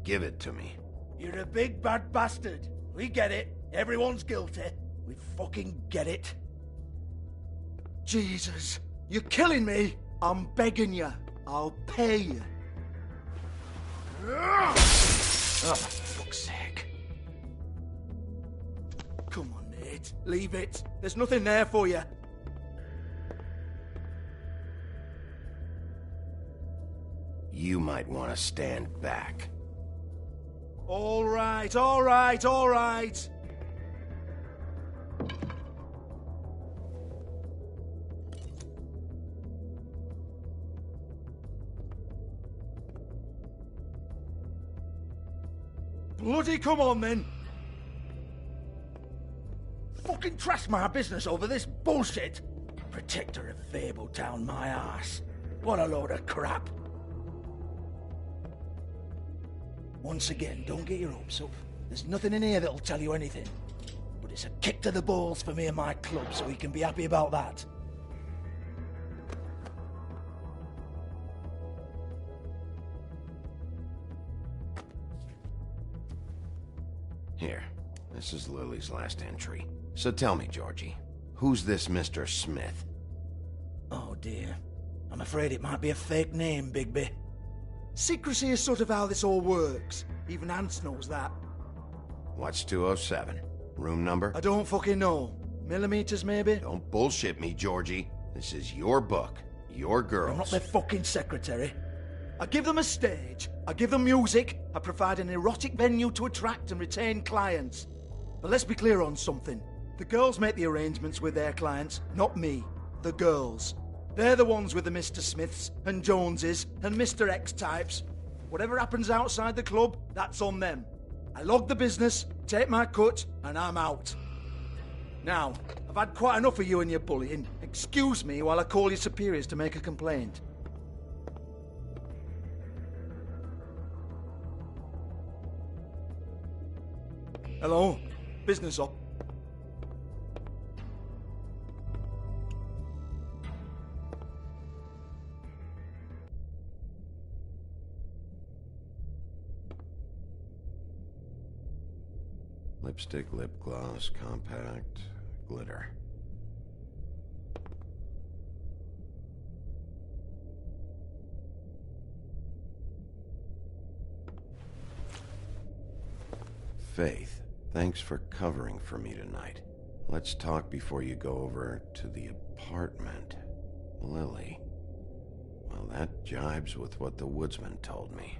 Give it to me. You're a big bad bastard. We get it. Everyone's guilty. We fucking get it. Jesus, you're killing me. I'm begging you. I'll pay you. Oh, for fuck's sake. Come on, mate. Leave it. There's nothing there for you. You might want to stand back. All right, all right, all right. Bloody come on, then. Fucking trash my business over this bullshit. Protector of Fabletown, my ass. What a load of crap. Once again, don't get your hopes up. There's nothing in here that'll tell you anything. But it's a kick to the balls for me and my club, so we can be happy about that. Here, this is Lily's last entry. So tell me, Georgie, who's this Mr. Smith? Oh dear. I'm afraid it might be a fake name, Bigby. Secrecy is sort of how this all works. Even Hans knows that. What's 207? Room number? I don't fucking know. Millimeters, maybe? Don't bullshit me, Georgie. This is your book. Your girls. I'm not their fucking secretary. I give them a stage, I give them music, I provide an erotic venue to attract and retain clients. But let's be clear on something. The girls make the arrangements with their clients, not me. The girls. They're the ones with the Mr. Smiths and Joneses and Mr. X types. Whatever happens outside the club, that's on them. I log the business, take my cut, and I'm out. Now, I've had quite enough of you and your bullying. Excuse me while I call your superiors to make a complaint. Hello? Business up. Lipstick, lip gloss, compact, glitter. Faith, thanks for covering for me tonight. Let's talk before you go over to the apartment. Lily. Well, that jibes with what the woodsman told me.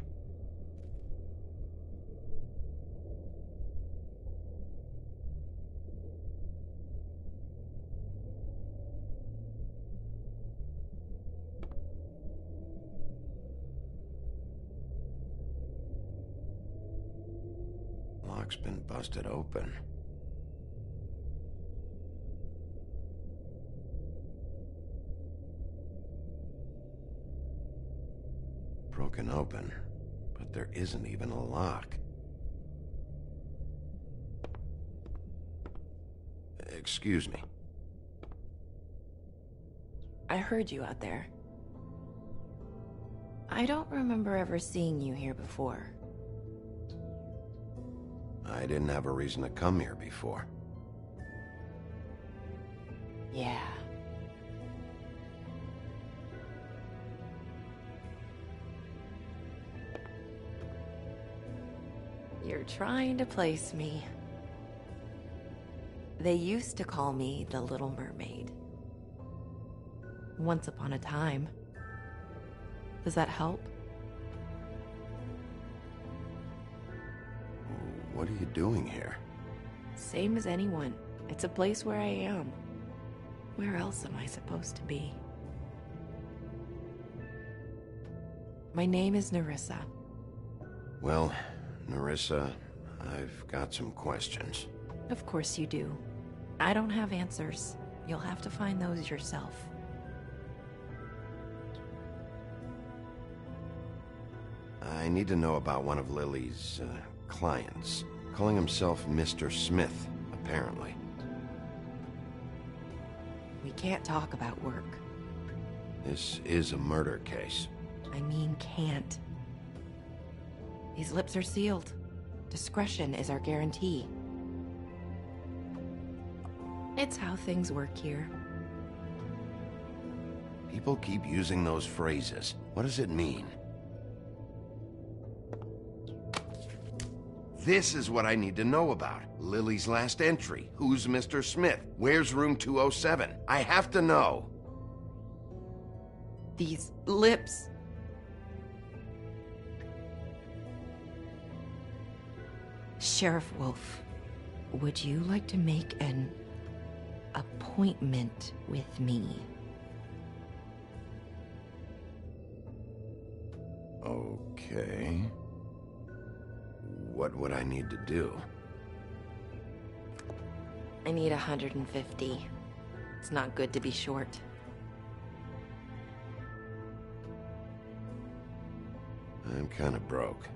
Lock's been busted open. Broken open, but there isn't even a lock. Excuse me. I heard you out there. I don't remember ever seeing you here before. I didn't have a reason to come here before. Yeah. You're trying to place me. They used to call me the Little Mermaid. Once upon a time. Does that help? What are you doing here? Same as anyone. It's a place where I am. Where else am I supposed to be? My name is Nerissa. Well, Nerissa, I've got some questions. Of course you do. I don't have answers. You'll have to find those yourself. I need to know about one of Lily's, clients. Calling himself Mr. Smith, apparently. We can't talk about work. This is a murder case. I mean can't. These lips are sealed. Discretion is our guarantee. It's how things work here. People keep using those phrases. What does it mean? This is what I need to know about. Lily's last entry. Who's Mr. Smith? Where's room 207? I have to know. These lips. Sheriff Wolf, would you like to make an appointment with me? Okay. What would I need to do? I need 150. It's not good to be short. I'm kind of broke.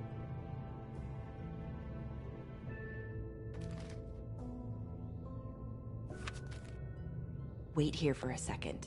Wait here for a second.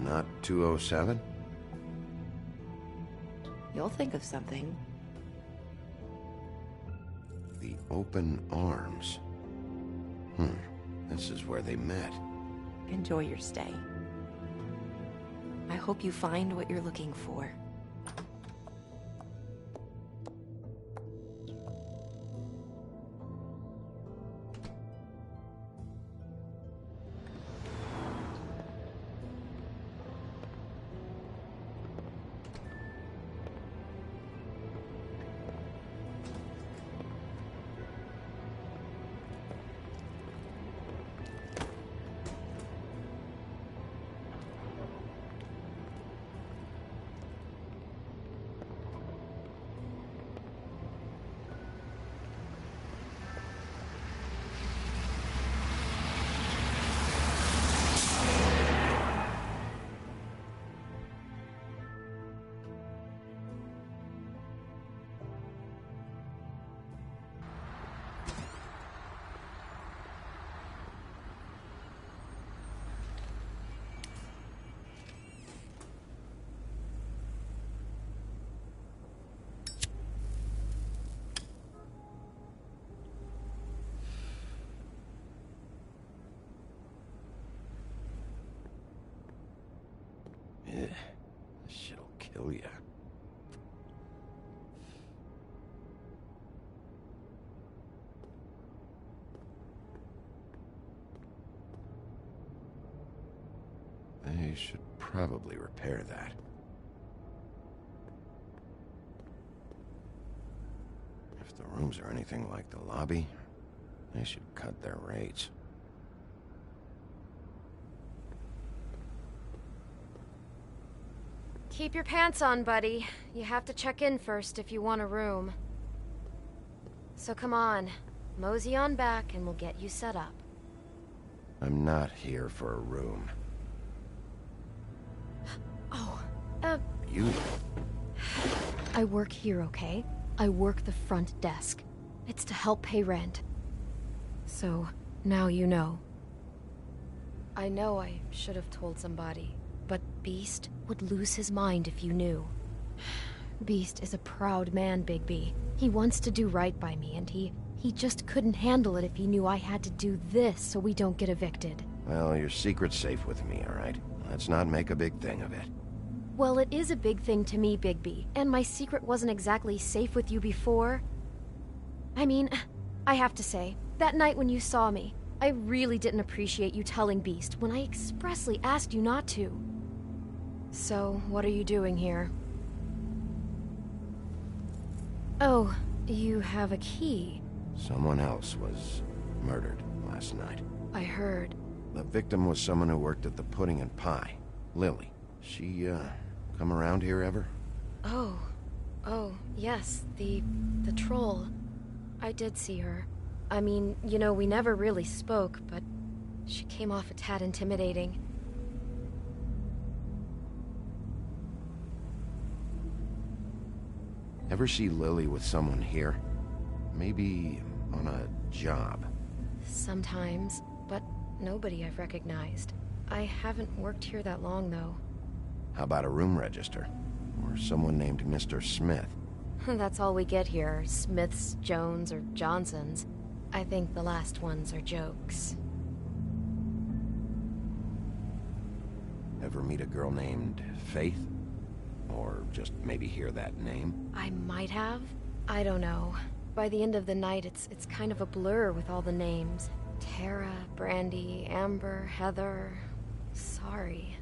Not 207? You'll think of something. The Open Arms. This is where they met. Enjoy your stay. I hope you find what you're looking for. This shit'll kill ya. They should probably repair that. If the rooms are anything like the lobby, they should cut their rates. Keep your pants on, buddy. You have to check in first if you want a room. So come on, mosey on back and we'll get you set up. I'm not here for a room. Oh, You... I work here, okay? I work the front desk. It's to help pay rent. So, now you know. I know I should have told somebody, but Beast would lose his mind if you knew. Beast is a proud man, Bigby. He wants to do right by me, and he just couldn't handle it if he knew I had to do this so we don't get evicted. Well, your secret's safe with me, all right? Let's not make a big thing of it. Well, it is a big thing to me, Bigby, and my secret wasn't exactly safe with you before. I mean, I have to say, that night when you saw me, I really didn't appreciate you telling Beast when I expressly asked you not to. So, what are you doing here? Oh, you have a key. Someone else was murdered last night. I heard. The victim was someone who worked at the Pudding and Pie. Lily. She, come around here ever? Oh, yes, the troll. I did see her. I mean, you know, we never really spoke, but she came off a tad intimidating. Ever see Lily with someone here? Maybe on a job? Sometimes, but nobody I've recognized. I haven't worked here that long, though. How about a room register? Or someone named Mr. Smith? That's all we get here, Smiths, Jones, or Johnsons. I think the last ones are jokes. Ever meet a girl named Faith? Or just maybe hear that name? I might have. I don't know. By the end of the night, it's kind of a blur with all the names. Tara, Brandy, Amber, Heather... Sorry.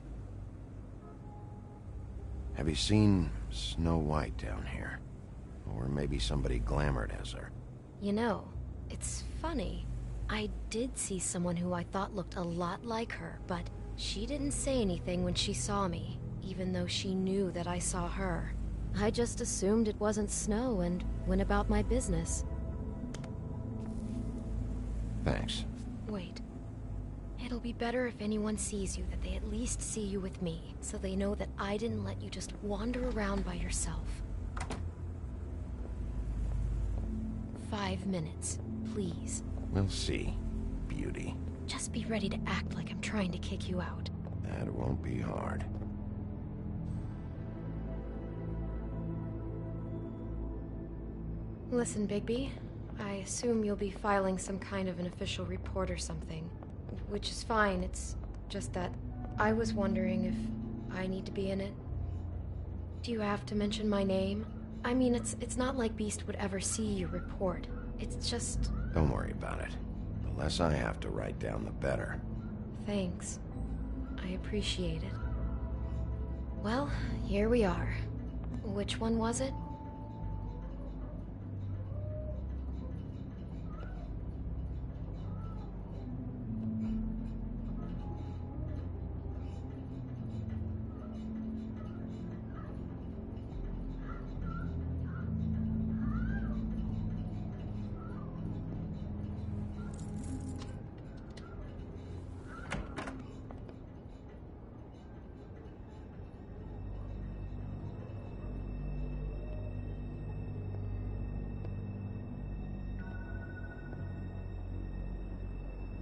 Have you seen Snow White down here? Or maybe somebody glamored as her? You know, it's funny. I did see someone who I thought looked a lot like her, but she didn't say anything when she saw me, even though she knew that I saw her. I just assumed it wasn't Snow and went about my business. Thanks. Wait. It'll be better if anyone sees you that they at least see you with me, so they know that I didn't let you just wander around by yourself. 5 minutes, please. We'll see, beauty. Just be ready to act like I'm trying to kick you out. That won't be hard. Listen, Bigby. I assume you'll be filing some kind of an official report or something. Which is fine, it's just that I was wondering if I need to be in it. Do you have to mention my name? I mean, it's not like Beast would ever see your report. It's just... Don't worry about it. The less I have to write down, the better. Thanks. I appreciate it. Well, here we are. Which one was it?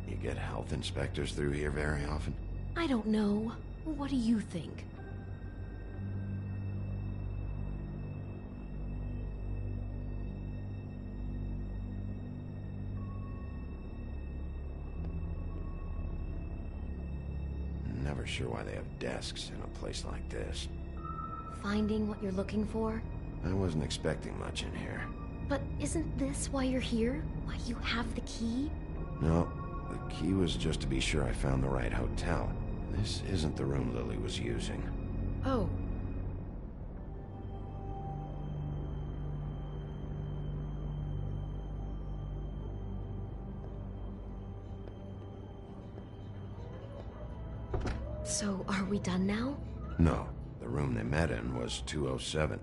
You get health inspectors through here very often? I don't know. What do you think? Never sure why they have desks in a place like this. Finding what you're looking for? I wasn't expecting much in here. But isn't this why you're here? Why you have the key? No, the key was just to be sure I found the right hotel. This isn't the room Lily was using. Oh. So, are we done now? No, the room they met in was 207.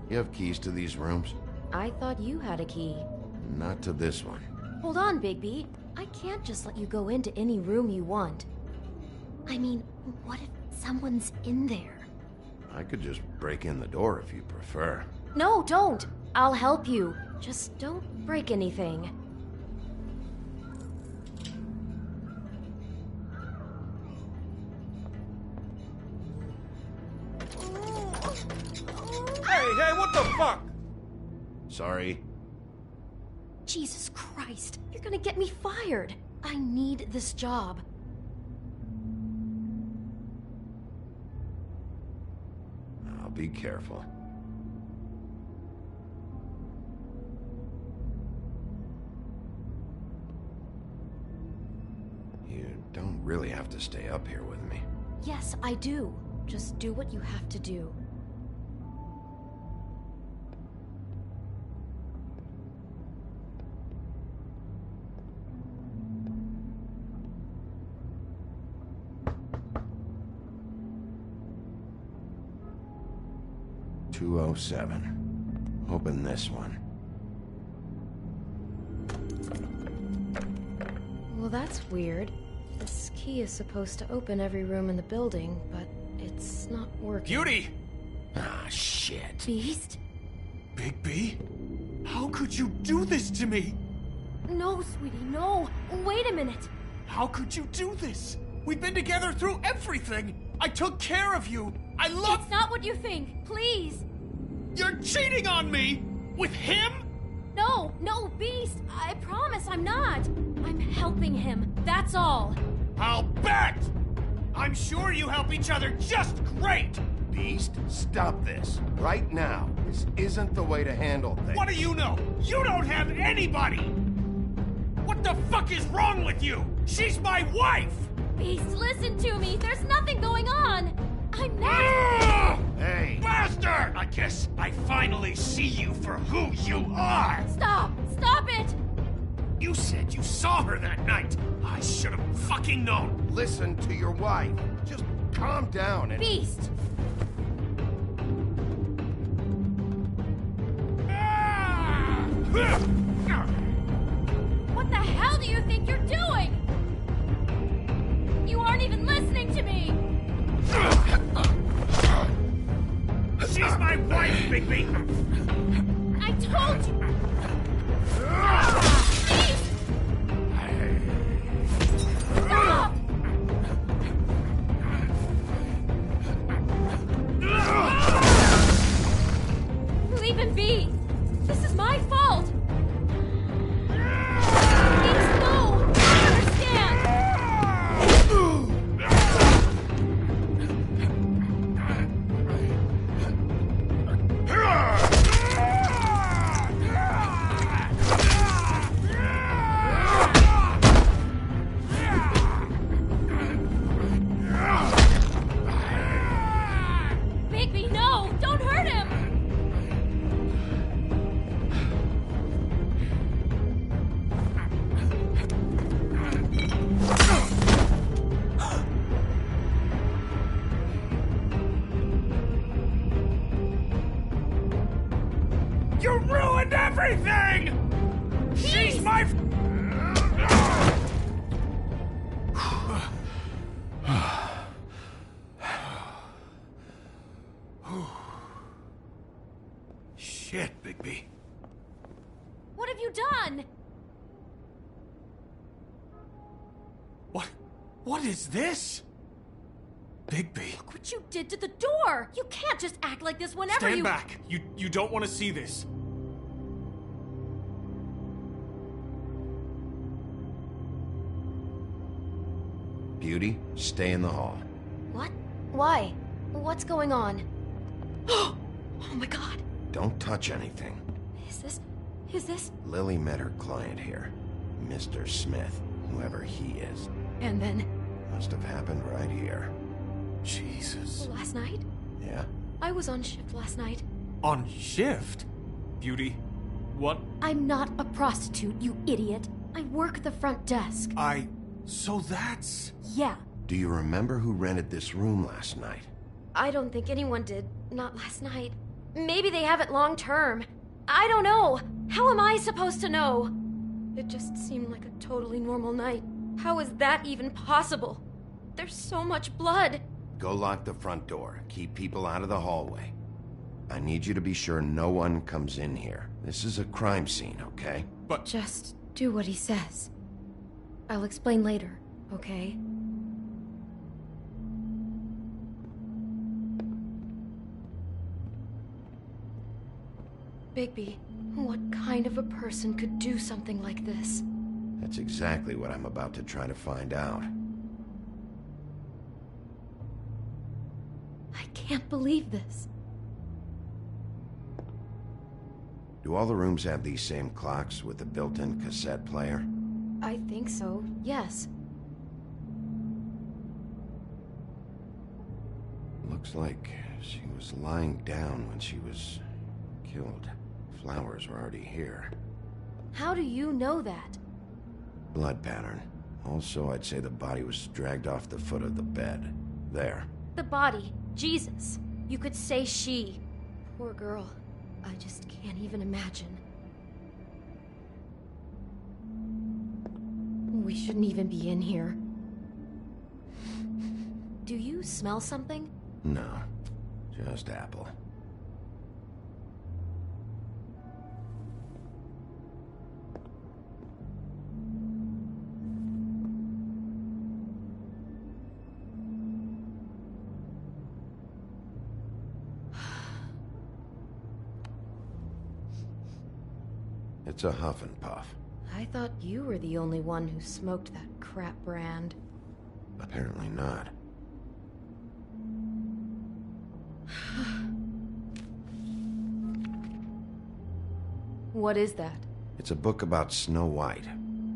You have keys to these rooms? I thought you had a key. Not to this one. Hold on, Bigby. I can't just let you go into any room you want. I mean, what if someone's in there? I could just break in the door if you prefer. No, don't. I'll help you. Just don't break anything. Hey, what the fuck? Sorry. Jesus Christ, you're gonna get me fired. I need this job. I'll be careful. You don't really have to stay up here with me. Yes, I do. Just do what you have to do. .207. Open this one. Well, that's weird. This key is supposed to open every room in the building, but it's not working. Beauty! Ah, shit. Beast? Bigby? How could you do this to me? No, sweetie, no. Wait a minute. How could you do this? We've been together through everything. I took care of you. I love— It's not what you think. Please. You're cheating on me! With him? No, Beast. I promise I'm not. I'm helping him. That's all. I'll bet! I'm sure you help each other just great! Beast, stop this. Right now. This isn't the way to handle things. What do you know? You don't have anybody! What the fuck is wrong with you? She's my wife! Beast, listen to me. There's nothing going on. I'm not— Hey! Bastard! I guess I finally see you for who you are! Stop! Stop it! You said you saw her that night. I should have fucking known. Listen to your wife. Just calm down and— Beast! What the hell do you think you're doing? You aren't even listening to me! She's my wife, Bigby! I told you! Stop! Leave him be! This is my fault! Please, no! I understand! Bigby, no! Don't hurt him! You ruined everything! She's my— Shit, Bigby. What have you done? What is this? Bigby. Look what you did to the door! You can't just act like this whenever Stand you— back. You don't want to see this. Beauty, stay in the hall. What? Why? What's going on? Oh my god. Don't touch anything. Is this? Lily met her client here. Mr. Smith, whoever he is. And then? Must have happened right here. Jesus. Last night? Yeah? I was on shift last night. On shift? Beauty, what? I'm not a prostitute, you idiot. I work the front desk. So that's— Yeah. Do you remember who rented this room last night? I don't think anyone did. Not last night. Maybe they have it long term. I don't know. How am I supposed to know? It just seemed like a totally normal night. How is that even possible? There's so much blood. Go lock the front door. Keep people out of the hallway. I need you to be sure no one comes in here. This is a crime scene, okay? Just do what he says. I'll explain later, okay? Bigby, what kind of a person could do something like this? That's exactly what I'm about to try to find out. I can't believe this. Do all the rooms have these same clocks with the built-in cassette player? I think so, yes. Looks like she was lying down when she was killed. Flowers were already here. How do you know that? Blood pattern. Also, I'd say the body was dragged off the foot of the bed. There. The body. Jesus. You could say she. Poor girl. I just can't even imagine. We shouldn't even be in here. Do you smell something? No. Just apple. It's a Huff and Puff. I thought you were the only one who smoked that crap brand. Apparently not. What is that? It's a book about Snow White.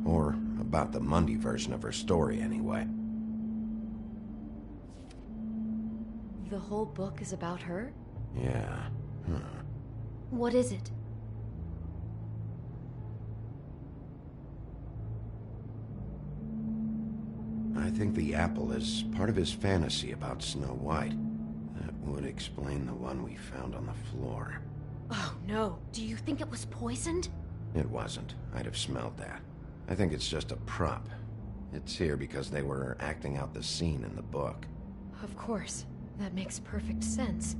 Or about the Mundy version of her story, anyway. The whole book is about her? Yeah. Huh. What is it? I think the apple is part of his fantasy about Snow White. That would explain the one we found on the floor. Oh no, do you think it was poisoned? It wasn't. I'd have smelled that. I think it's just a prop. It's here because they were acting out the scene in the book. Of course. That makes perfect sense.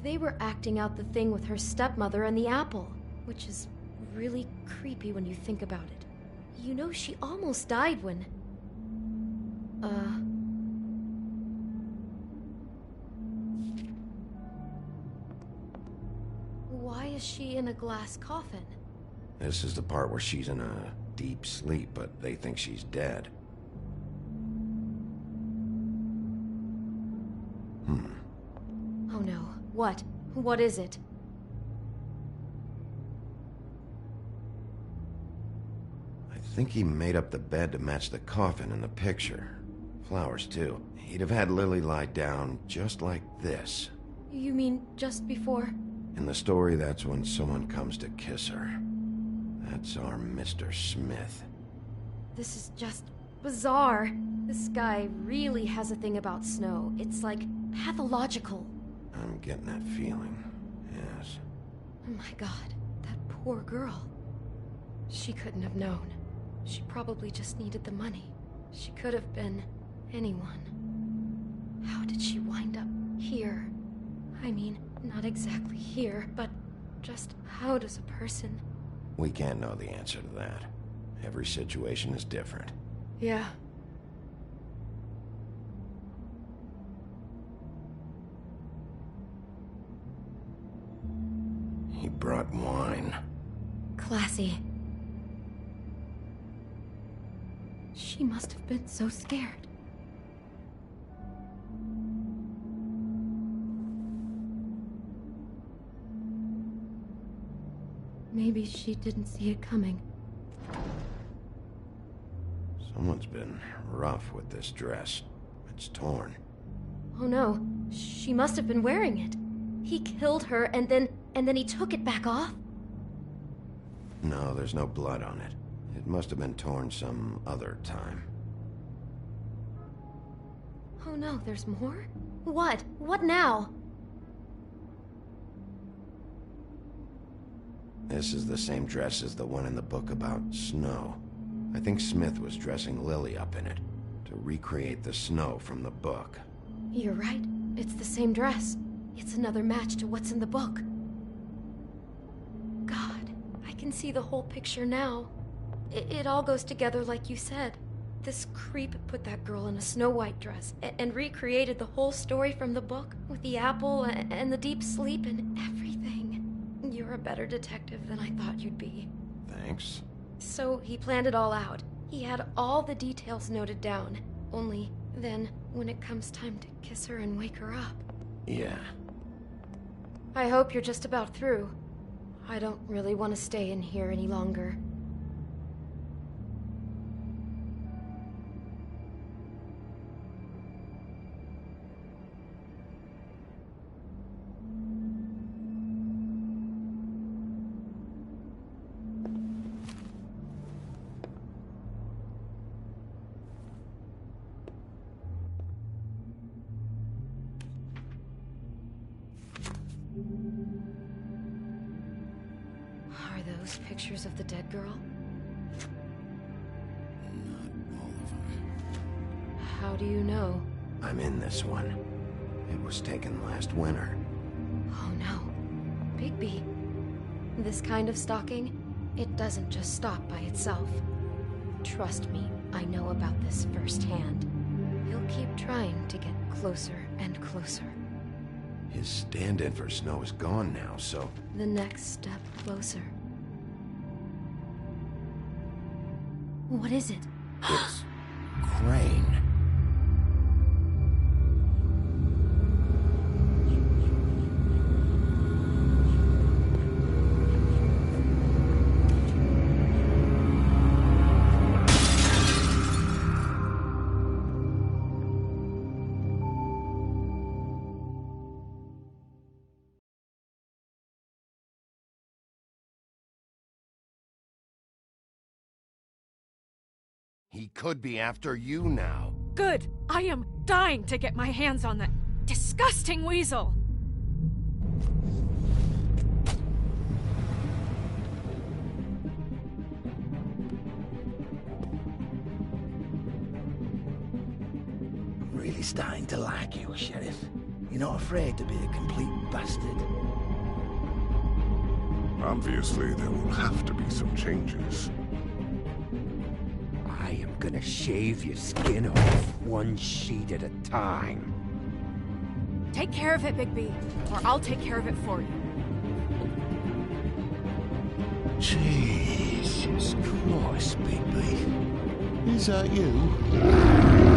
They were acting out the thing with her stepmother and the apple, which is really creepy when you think about it. You know, she almost died when... Why is she in a glass coffin? This is the part where she's in a deep sleep, but they think she's dead. Oh no. What? What is it? I think he made up the bed to match the coffin in the picture. Flowers, too. He'd have had Lily lie down just like this. You mean just before? In the story, that's when someone comes to kiss her. That's our Mr. Smith. This is just bizarre. This guy really has a thing about Snow. It's like pathological. I'm getting that feeling, yes. Oh my god, that poor girl. She couldn't have known. She probably just needed the money. She could have been anyone. How did she wind up here? I mean, not exactly here, but just how does a person... We can't know the answer to that. Every situation is different. Yeah. He brought wine. Classy. She must have been so scared. Maybe she didn't see it coming. Someone's been rough with this dress. It's torn. Oh no, she must have been wearing it. He killed her and then he took it back off? No, there's no blood on it. It must have been torn some other time. Oh no, there's more? What? What now? This is the same dress as the one in the book about Snow. I think Smith was dressing Lily up in it, to recreate the Snow from the book. You're right. It's the same dress. It's another match to what's in the book. God, I can see the whole picture now. It all goes together like you said. This creep put that girl in a Snow White dress and recreated the whole story from the book with the apple and the deep sleep and everything. You're a better detective than I thought you'd be. Thanks. So he planned it all out. He had all the details noted down. Only then, when it comes time to kiss her and wake her up. Yeah. I hope you're just about through. I don't really want to stay in here any longer. Are those pictures of the dead girl? Not all of them. How do you know? I'm in this one. It was taken last winter. Oh no. Bigby. This kind of stalking, it doesn't just stop by itself. Trust me, I know about this firsthand. He'll keep trying to get closer and closer. His stand-in for Snow is gone now, so... The next step closer. What is it? It's... Crane. He could be after you now. Good. I am dying to get my hands on that disgusting weasel. I'm really starting to like you, Sheriff. You're not afraid to be a complete bastard. Obviously, there will have to be some changes. I am gonna shave your skin off one sheet at a time. Take care of it, Bigby, or I'll take care of it for you. Jesus Christ, Bigby. Is that you?